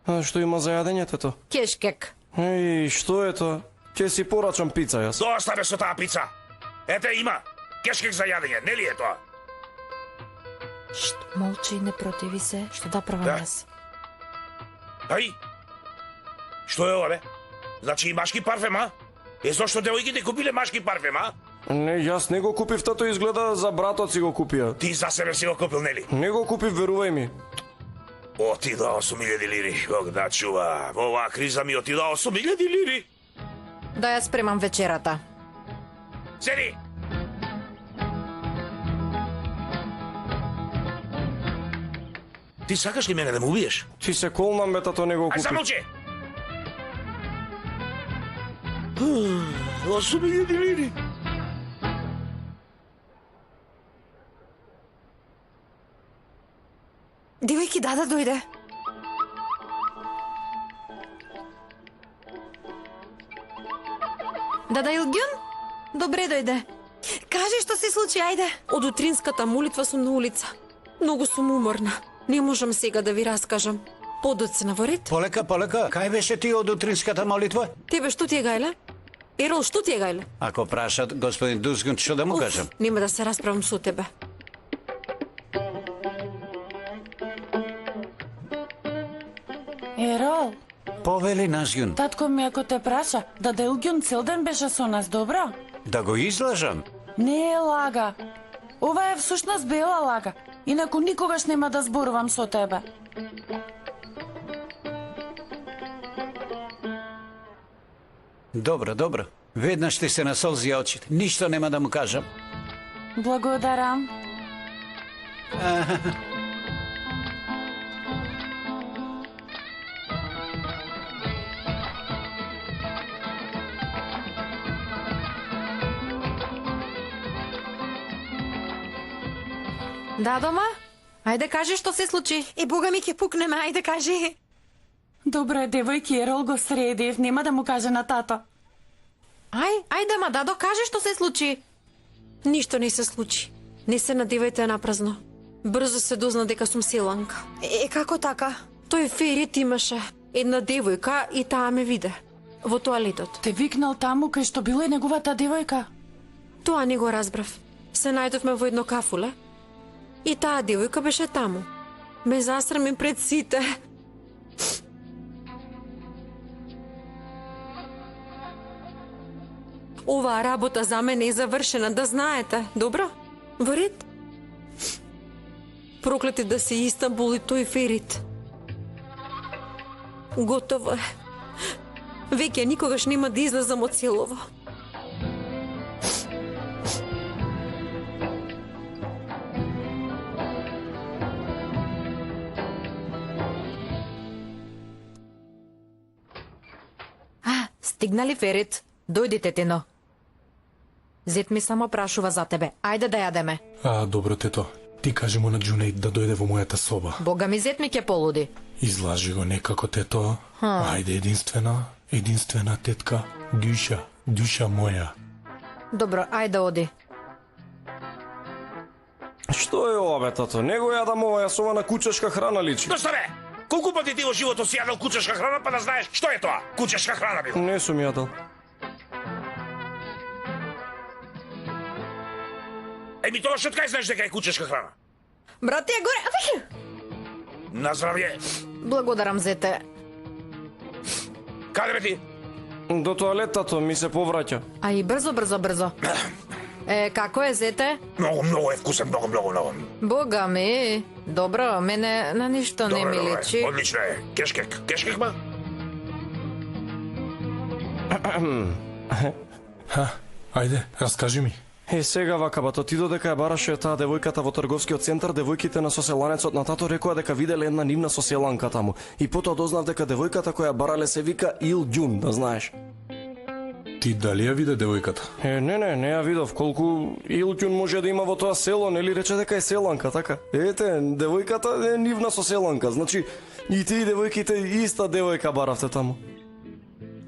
А што има за јадење, тето? Кешкек. Еј, што е тоа? Ќе си порачам пица, јас. Доста бе со таа пица. Ете има, кешкек за јадење, нели е тоа? Што молчи и не противи се, што да правам Да. јас? Ај? Што е ова бе? Значи и машки парфем, а? Зошто девојките купиле машки парфем, а? Не, јас не го купив, тато изгледа за братот си го купија. Ти за себе си го купил, нели? Не го купив, верувај ми. Отида 8.000 лири, Бог да чува. Во оваа криза ми отида 8.000 лири. Да ја спремам вечерата. Седи! Ти сакаш ли мене да ме убиеш? Ти се колнам, бе, тато не го Ај купив. замолчи! 8.000 лири. Девојки, да дојде. Да Илгјун? Добре дојде. Кажи што се случи, ајде. Од утринската молитва сум на улица. Многу сум уморна. Не можам сега да ви раскажам. Подоцна во ред? Полека, полека. Кај беше ти од утринската молитва? Тебе што ти е гајле? Ерол, што ти е гајле? Ако прашат господин Дузгун, што да му кажам? Нема да се расправам со тебе. Ерол, Повели Назгун. татко ми ако те праша, да Илгјун цел ден беше со нас, добро? Да го излажам? Не е лага. Ова е всушност бела лага. Инаку никогаш нема да зборувам со тебе. Добро, добро. Веднаш ти се насолзи очите. Ништо нема да му кажам. Благодарам. Да, дома? Ајде кажи што се случи. И бога ми ќе пукнеме, ајде кажи. Добро е, девојки, Ерол го средив, нема да му каже на тато. Ајде, ма Дадо, кажи што се случи. Ништо не се случи. Не се надевајте напразно. Брзо се дозна дека сум селанка. Како така? Тој Ферит имаше една девојка и таа ме виде во тоалетот. Те викнал таму кај што била и неговата девојка? Тоа не го разбрав. Се најдовме во едно кафуле и таа девојка беше таму. Ме засрами пред сите. Оваа работа за мене е завршена, да знаете. Добро? Во ред? Проклети да се Истанбул и тој Ферит. Готово е. Веќе никогаш нема да излезам од селово. Стигнали Ферит? Дојди, тетино. Зет ми само прашува за тебе. Ајде да јадеме. Добро, тето. Ти кажи му на Џунеид да дојде во мојата соба. Бога ми, зет ми ќе полуди. Излажи го некако, тето. Ајде, единствена тетка. Душа моја. Добро, ајде оди. Што е ова, бе, тато? Не го јадам ова, јас ова на кучешка храна личи. Дошто бе? Колку пати ти во животот си јадел кучешка храна, па да знаеш што е тоа? Кучешка храна била. Не сум јадел. Еми тоа што откај знаеш дека е кучешка храна? Брат ти е горе. На здравје. Благодарам, зете. Каде бе ти? До тоалетато ми се повраќа. Ај, брзо. Како е, зете? Многу е вкусен, многу. Бога ми. Добро, мене на ништо не ми личи. Одлично е. Кешкек ма? Ајде, раскажи ми. Сега вака, бато, ти додека ја бараше таа девојката во трговскиот центар, девојките на соселанецот на тато рекоа дека виделе една нивна соселанка таму. И потоа дознав дека девојката која барале се вика Ил Ѓун, да знаеш. Ти дали ја виде девојката? Не ја видов. Колку Ил Ѓун може да има во тоа село, нели рече дека е селанка, така? Ете, девојката е нивна соселанка, значи и ти и девојките иста девојка баравте таму.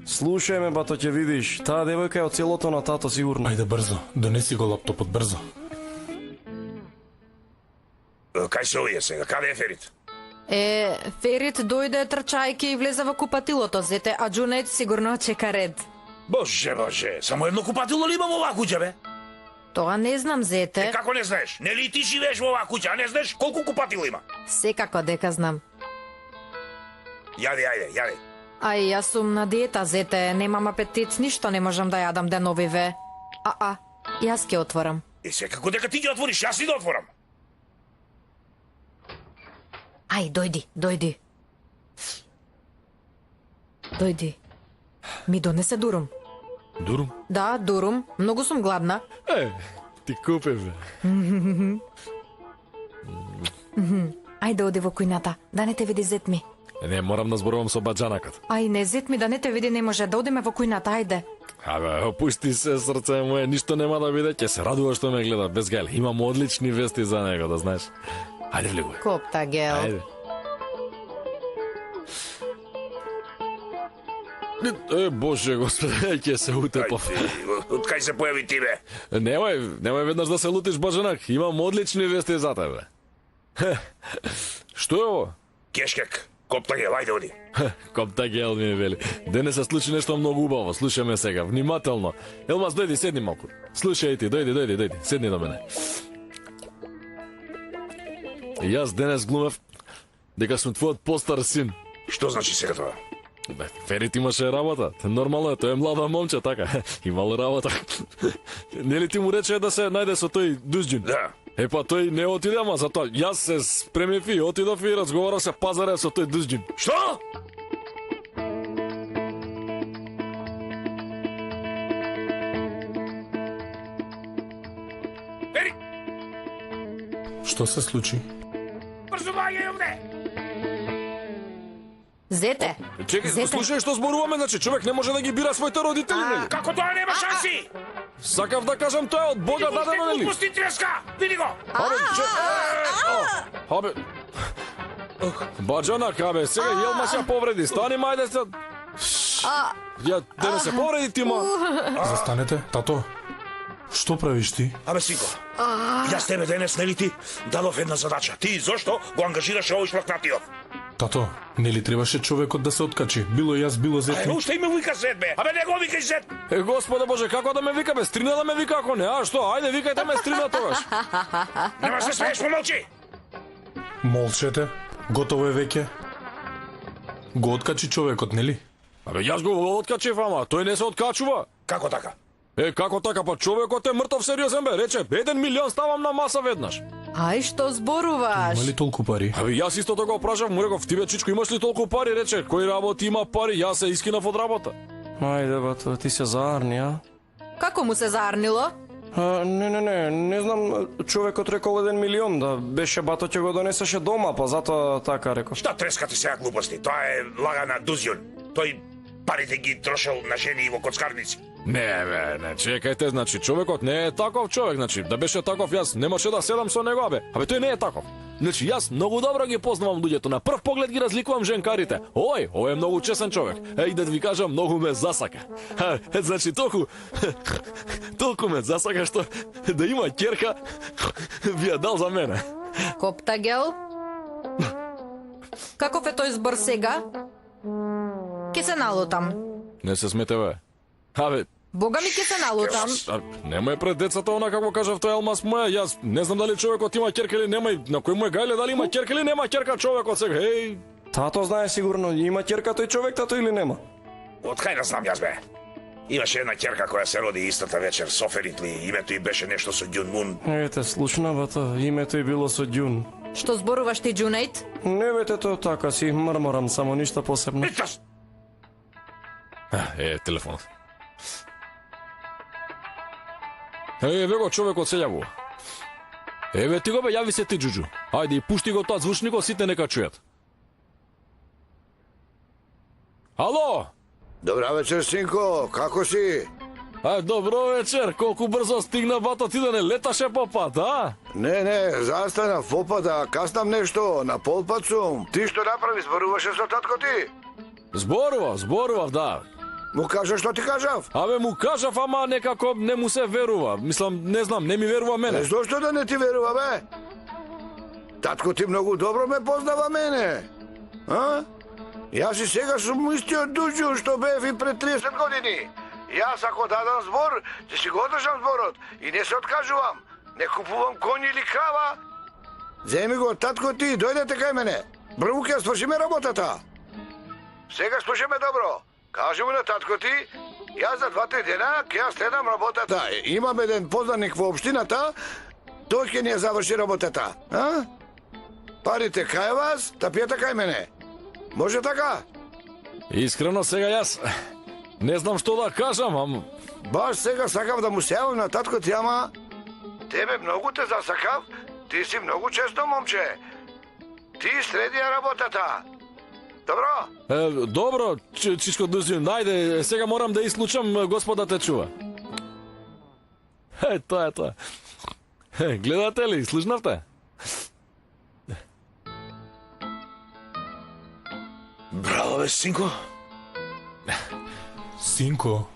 Слушај ме, бато, ќе видиш, таа девојка е од селото на тато, сигурно. Ајде брзо, донеси го лаптопот брзо. Кај се овие сега? Каде е Ферит? Ферит дојде трчајки и влезе во купатилото, зете, а Џунејд сигурно чека ред. Боже, само едно купатило ли има во оваа куќа, бе? Тоа не знам, зете. Како не знаеш? Нели ти живееш во оваа куќа, а не знаеш колку купатило има? Секако дека знам. Јади. Ај, јас сум на диета, зете, немам апетит, ништо не можам да јадам деновиве. Јас ќе отворам. Секако дека ти ги отвориш, јас и да отворам. Ај, дојди. Ми донесе дурум. Дурум? Да, дурум. Многу сум гладна. Ти купе, бе. Ајде, оди во кујната, да не те види зет ми. Не, морам да зборувам со баџанакот. Ај, не, зет ми да не те види не може, да одиме во кујната, ајде. Опусти се, срце моје, ништо нема да биде, ќе се радува што ме гледа, без гел. Имам одлични вести за него, да знаеш. Ајде, влегувај. Копта гел. Ајде. Боже, господе, ќе се утепав. Од кај се појави ти, бе? Немој веднаш да се лутиш, баџанак. Имам одлични вести за тебе. Што е ово? Кешкек. Копта гел, ајде оди. Копта гел ми вели. Денес се случи нешто многу убаво. Слушај ме сега, внимателно. Елмаз, дојди, седни малку. Слушај ти, дојди. Седни до мене. Јас денес глумев дека сум твојот постар син. Што значи сега тоа? Ферит имаше работа. Нормално е, тој е млада момче, така. Имал работа. Нели ти му рече да се најде со тој Дузџун? Да. Па тој не отиде, ама затоа јас се спремив и отидов и разговарав се пазаре со тој Дузџун. Што? Ферит! Што се случи? Брзо баѓај овде! Зете. Чекај, слушај што зборуваме, значи човек не може да ги бира своите родители, нели? Како тоа нема шанси? Сакав да кажам тоа е од Бога дадено, нели? Пусти треска! Види го! Абе, баџанак, сега Јелма се повреди, стани мајде се... Ја, не се повреди ти, ма. Застанете, тато. Што правиш ти? Синко, јас тебе денес, нели ти, дадов една задача. Ти зошто го ангажираше овој шплакнатиот? Тато, нели требаше човекот да се откачи? Било јас, било зет ми. Уште и ме вика зет, бе. Не го викај зет. Господе Боже, како да ме вика, бе? Стрина да ме вика, ако не, а што? Ајде, викајте ме стрина тогаш. Нема се смееш, помолчи. Молчете, готово е веќе. Го откачи човекот, нели? Јас го откачив, ама тој не се откачува. Како така? Како така, па човекот е мртов сериозен, бе. Рече, 1 милион ставам на маса веднаш. Ај, што зборуваш? Има ли толку пари? Јас исто тоа го прашав, му реков, ти бе чичко, имаш ли толку пари? Рече, кој работи има пари, јас се искинав од работа. Ајде, бато, ти се заарни, а? Како му се заарнило? Не знам, човекот рекол 1 милион, да беше бато ќе го донесеше дома, па затоа така реков. Што трескате сега глупости? Тоа е лага на Дузјун. Тој парите ги трошел на жени и во коцкарници. Не, чекајте, значи човекот не е таков човек, значи да беше таков јас немаше да седам со него, абе тој не е таков. Значи јас многу добро ги познавам луѓето, на прв поглед ги разликувам женкарите. Ој е многу чесен човек. И да ви кажам, многу ме засака. Значи толку ме засака што да има ќерка би ја дал за мене. Копта гел? Каков е тој збор сега? Ке се налутам. Не се смете, бе. Абе, Бога ми ке се налутам. Немај пред децата она како кажав тој Елмас моја, јас не знам дали човекот има ќерка или нема, на кој му е гајле дали има ќерка или нема ќерка човекот сега. Еј, Тато знае сигурно, има ќерка тој човек, тато или нема? Од кај да знам јас, бе? Имаше една ќерка која се роди истата вечер, Соферитли, името и беше нешто со Ѓун Мун. Ете, слушнавата, името и било со Ѓун. Што зборуваш ти, Џунејд? Не вете тоа така, си мрморам, само ништо посебно. телефонот. Еве го човекот се јавува. Еве ти го бе, јави се ти, Џуџу. Ајде и пушти го тоа звучникот, сите нека чујат. Ало? Добра вечер, синко, како си? Добро вечер, колку брзо стигна бата, ти да не леташе по пат, а? Не, застанав по пат, а каснам нешто, на полпат сум. Ти што направи, зборуваше со татко ти? Зборував, да. Му кажа што ти кажав? Абе, му кажав, ама некако не му се верува. Мислам, не знам, не ми верува мене. Зошто да не ти верува, бе? Татко ти многу добро ме познава мене. А? Јас и сега сум истиот Џуџу што бев и пред 30 години. Јас ако дадам збор, ќе си го одржам зборот и не се откажувам. Не купувам коњи или крава. Земи го татко ти, дојдете кај мене. Брву ќе свршиме работата. Сега слушаме добро. Кажи му на татко ти, јас за 2-3 дена ќе ја следам работата. Имам еден познаник во општината, тој ќе ни ја заврши работата. А? Парите кај вас, тапијата кај мене. Може така? Искрено сега јас не знам што да кажам, ама... Баш сега сакав да му се јавам на татко ти, ама... Тебе многу те засакав, ти си многу често момче. Ти среди ја работата. Добро? Добро, Чичко Дузин, најде, сега морам даислучам, господа те чува. Тоа е тоа. Гледате ли, слушнавте? Браво, бе, синко. Синко,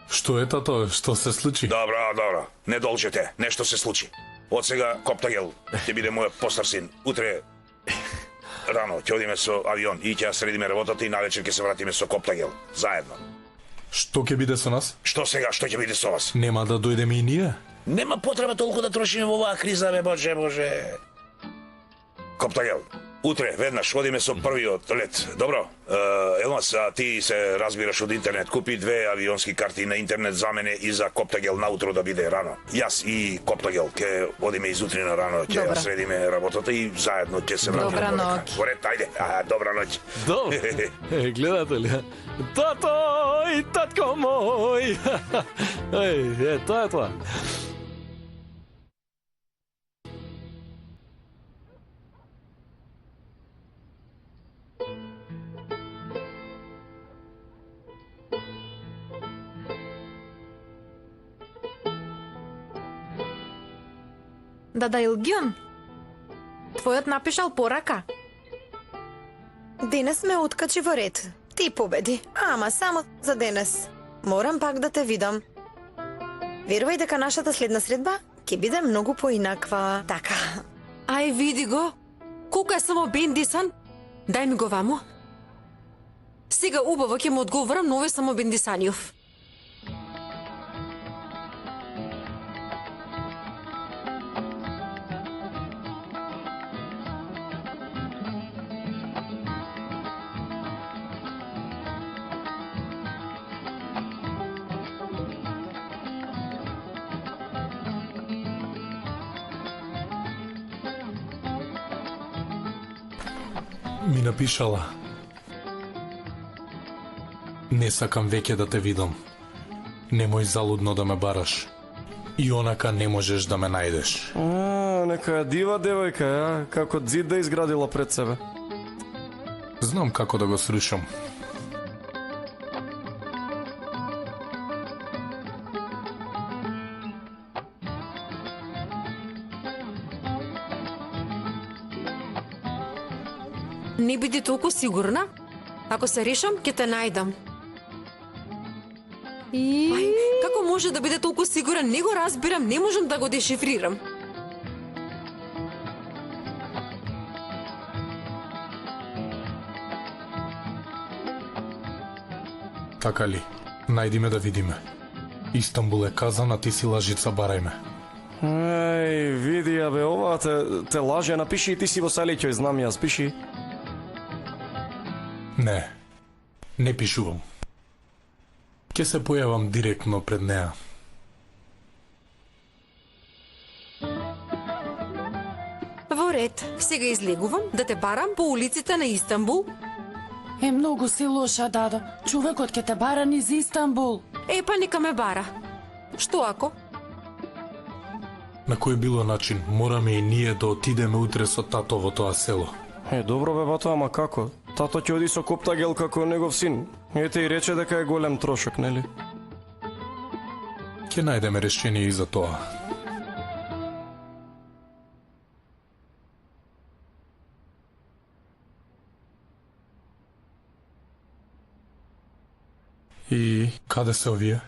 што е тато, што се случи? Добро, не должете, нешто се случи. Од сега Коптагел ќе биде мојот постар син. Утре рано ќе одиме со авион и ќе средиме работата и навечер ќе се вратиме со Коптагел, заедно. Што ќе биде со нас? Што сега, што ќе биде со вас? Нема да дојдеме и ние? Нема потреба толку да трошиме во оваа криза, бе, боже. Коптагел, утре веднаш одиме со првиот лет. Добро? Елмас, а ти се разбираш од интернет. Купи 2 авионски карти на интернет за мене и за Коптагел наутро да биде рано. Јас и Коптагел ќе одиме изутрина рано, ќе ја средиме работата и заедно ќе се вратиме. Добра ноќ. Во ред, ајде. Добра ноќ. Добро. Гледате ли? Тато и татко мој. Тоа е тоа. Дада Илгјун, твојот напишал порака. Денес ме откачи во ред. Ти победи, ама само за денес. Морам пак да те видам. Верувај дека нашата следна средба ќе биде многу поинаква. Така. Ај, види го. Колку е само бендисан? Дај ми го ваму. Сега убаво ќе му одговорам, но овој само бендисаниов. Ми напишала. Не сакам веќе да те видам. Немој залудно да ме бараш. И онака не можеш да ме најдеш. Нека дива девојка, ја, како зид да изградила пред себе. Знам како да го срушам. Не биди толку сигурна. Ако се решам, ќе те најдам. Ај, како може да биде толку сигурен? Не го разбирам, не можам да го дешифрирам. Така ли? Најди ме да видиме. Истанбул е казан, а ти си лажица, барај ме. Еј, види ја бе, ова те лаже, напиши и ти си во Салиќој, знам јас, пиши. Не пишувам. Ке се појавам директно пред неа. Во ред, сега излегувам да те барам по улиците на Истанбул. Многу си лоша, Дадо. Човекот ке те бара низ Истанбул. Па нека ме бара. Што ако? На кој било начин, мораме и ние да отидеме утре со тато во тоа село. Добро бе, бато, ама како? Тато ќе оди со коптагел како негов син. Ете и рече дека е голем трошок, нели? Ќе најдеме решение и за тоа. И каде се овие?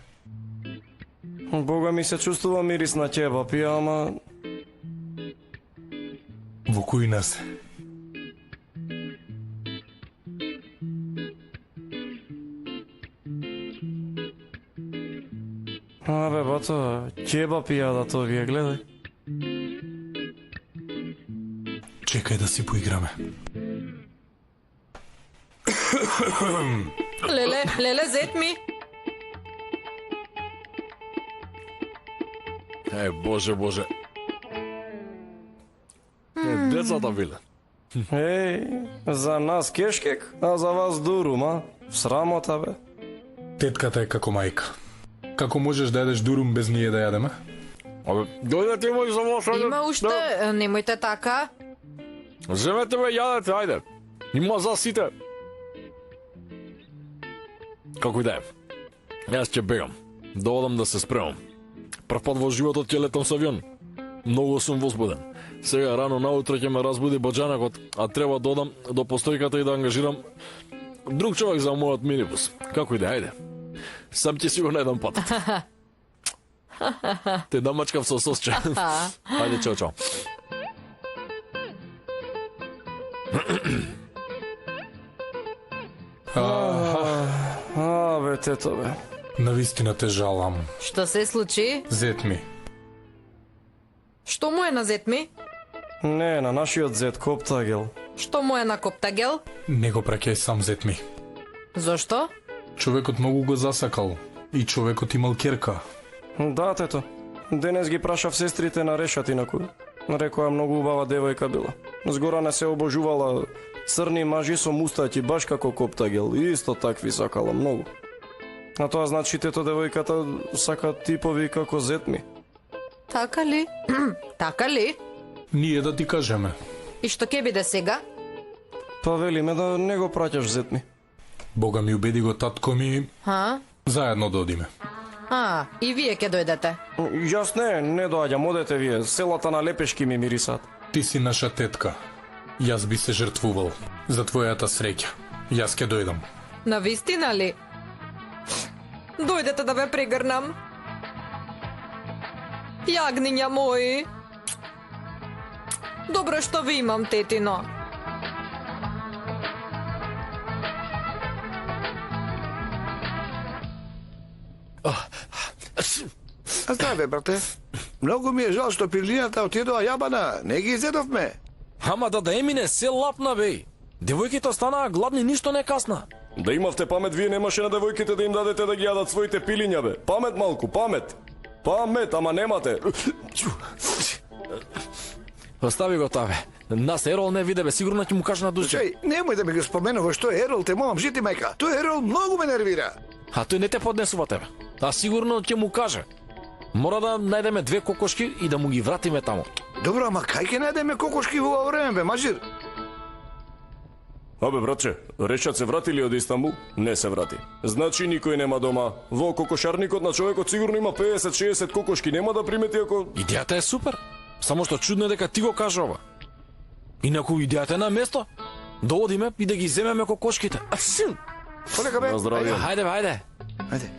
Бога ми се чувствува мирис на ќебапи, ама... Во кујна се? Абе, бато, ќебапи јадат овие, гледај. Чекај да си поиграме. Леле, зет ми. Боже. Децата биле. За нас кешкек, а за вас дурум, а? Срамота, бе. Тетката е како мајка. Како можеш да јадеш дурум без ние да јадеме? Дојдете мој за вас, ајде. Има уште, немојте така. Земете ме, јадете, ајде. Има за сите. Како и да е. Јас ќе бегам. Да одам да се спремам. Прв пат во животот ќе летам со авион. Многу сум возбуден. Сега рано наутро ќе ме разбуди баџанакот, а треба да одам до постојката и да ангажирам друг човек за мојот минибус. Како и да е, ајде. Сам ќе си го најдам пат. Те дамачкав со сосче. Ајде, чао. Бе, тето, бе. Навистина те жалам. Што се случи? Зет ми. Што му е на зет ми? Не, на нашиот зет коптагел. Што му е на коптагел? Не го праќај сам, зет ми. Зошто? Човекот многу го засакал. И човекот имал керка. Да, тето. Денес ги прашав сестрите на решат инаку. Рекоа многу убава девојка била. Згора не се обожувала црни мажи со мустаќи, баш како коптагел. Исто такви сакала многу. А тоа значи тето девојката сака типови како зет ми. Така ли? Така ли? Ние да ти кажеме. И што ќе биде сега? Па велиме да не го праќаш зет ми. Бога ми убеди го татко ми. Заедно да одиме. И вие ќе дојдете? Јас не доаѓам, одете вие. Селата на лепешки ми мирисат. Ти си наша тетка. Јас би се жртвувал за твојата среќа. Јас ќе дојдам. Навистина ли? Дојдете да ве прегрнам. Јагниња мои. Добро што ви имам, тетино. Знај бе, брате, многу ми е жал што пилината отидоа јабана, не ги изедовме. Ама да емине, се лапна беј. Девојките останаа гладни, ништо не касна. Да имавте памет, вие немаше на девојките да им дадете да ги јадат своите пилиња, бе. Памет малку, памет. Памет, ама немате. Остави го тоа, бе. Нас Ерол не виде, бе, сигурно ќе му каже на душа. Чај, немој да ми го споменуваш, што е Ерол, те молам, жити мајка. Тој Ерол многу ме нервира. А тој не те поднесува тебе. А сигурно ќе му каже. Мора да најдеме 2 кокошки и да му ги вратиме таму. Добро, ама кај ќе најдеме кокошки во ова време, бе, мажир? Абе, братче, Решат се врати ли од Истанбул? Не се врати. Значи никој нема дома. Во кокошарникот на човекот сигурно има 50-60 кокошки, нема да примети ако... Идејата е супер. Само што чудно е дека ти го кажа ова. Инаку идејата е на место. Да одиме и да ги земеме кокошките. Полека, бе. На здравје. Хајде, бе, хајде. Ајде.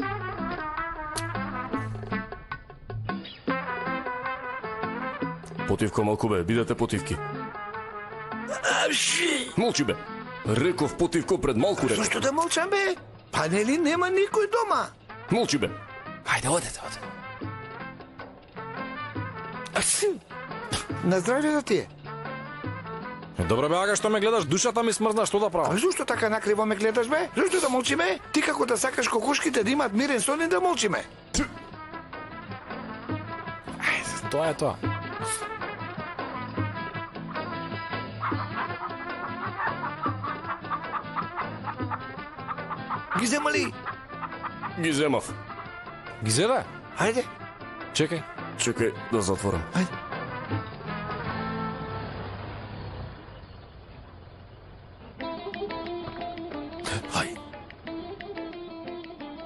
Потивко малку, бе, бидете потивки. Молчи, бе. Реков потивко пред малку рече. Зошто да молчам, бе? Па нели нема никој дома? Молчи бе. Ајде, одете. На здравје да ти е. Добре бе, ага што ме гледаш, душата ми смрзна, што да правам? Зошто така накриво ме гледаш бе? Зошто да молчиме? Ти како да сакаш кокошките да имаат мирен сон и да молчиме? Тоа е тоа. Ги зема ли? Ги земав. Ги зеде? Ајде. Чекај. Чекај да затворам. Ајде.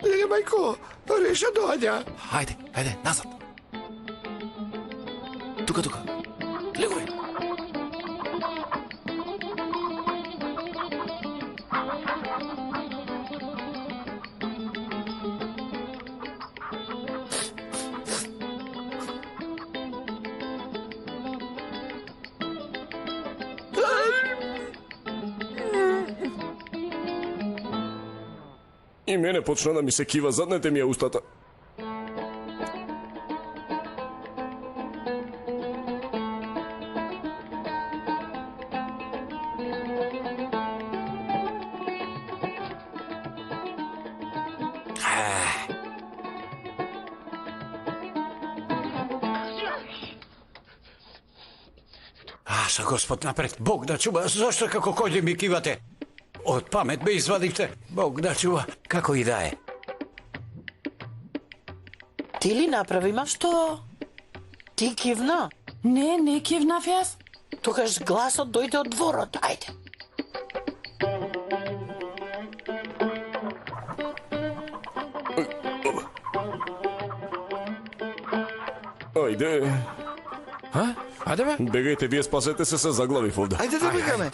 Леле, мајко, Реша доаѓа. Ајде, назад. Тука. Легој. И мене почна да ми се кива, заднете ми е устата. Аша, Господ напред, Бог да чува, зошто како коѓе ми кивате? Од памет ме извадивте, Бог да чува, како и да е. Ти ли направи, ма? Што? Ти кивна? Не кивнав јас. Тогаш гласот дојде од дворот, ајде. Ајде, Ајде бе. бегајте, вие спасете се заглавив овде. Ајде да бегаме.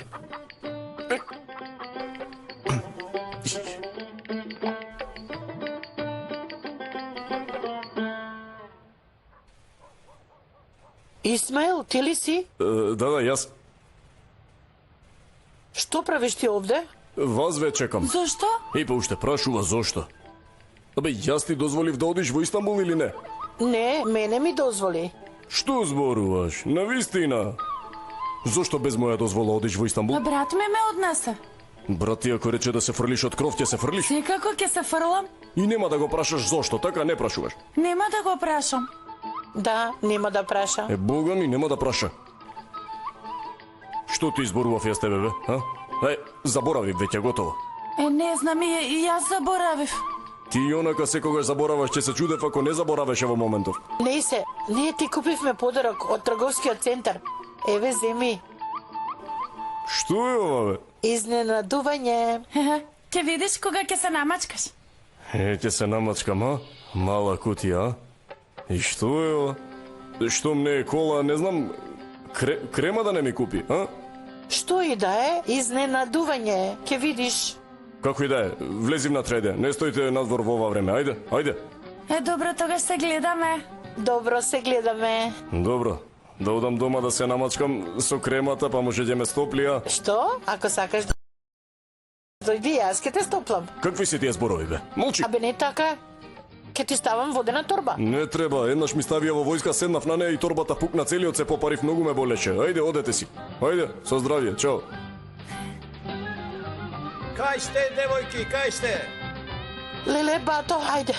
Исмаил, ти ли си? Да, јас Што правиш ти овде? вас ве чекам. Зошто? И па уште прашува зошто. Абе, јас ти дозволив да одиш во Истанбул или не? Не, мене ми дозволи. Што зборуваш? Навистина. Зошто без моја дозвола одиш во Истанбул? Брат ме однесе. Брат ти ако рече да се фрлиш од кров, ќе се фрлиш. Секако ќе се фрлам. И нема да го прашаш зошто, така не прашуваш. Нема да го прашам. Да, нема да праша. Бога ми нема да праша. Што ти изборував јас тебе, бе? А? Заборави, веќе готово. Не знам, и јас заборавив. Ти и онака секогаш забораваш, ќе се чудев ако не заборавеше во моментов. Не се, ние ти купивме подарок од трговскиот центар. Еве, земи. Што е ова, бе? Изненадување. Ќе видиш кога ќе се намачкаш. Ќе се намачкам, а? Мала кутија, а? И што е ова? Штом не е кола, не знам, крема да не ми купи, а? Што и да е, изненадување. Ќе видиш. Како и да е, влези внатреде, не стоите надвор во ова време, ајде. Добро, тогаш се гледаме. Добро, се гледаме. Добро, да одам дома да се намачкам со кремата, па може ќе ме стопли, а? Што? Ако сакаш да дојди, јас ќе те стоплам. Какви се тие зборови, бе? Молчи! Абе не така. Ќе ти ставам водена торба. Не треба, еднаш ми ставија во војска, седнав на неја и торбата пукна целиот, се попарив, многу ме болеше. Ајде, одете си. Ајде, со здравје, чао. Кај сте, девојки, кај сте? Леле, бато, ајде.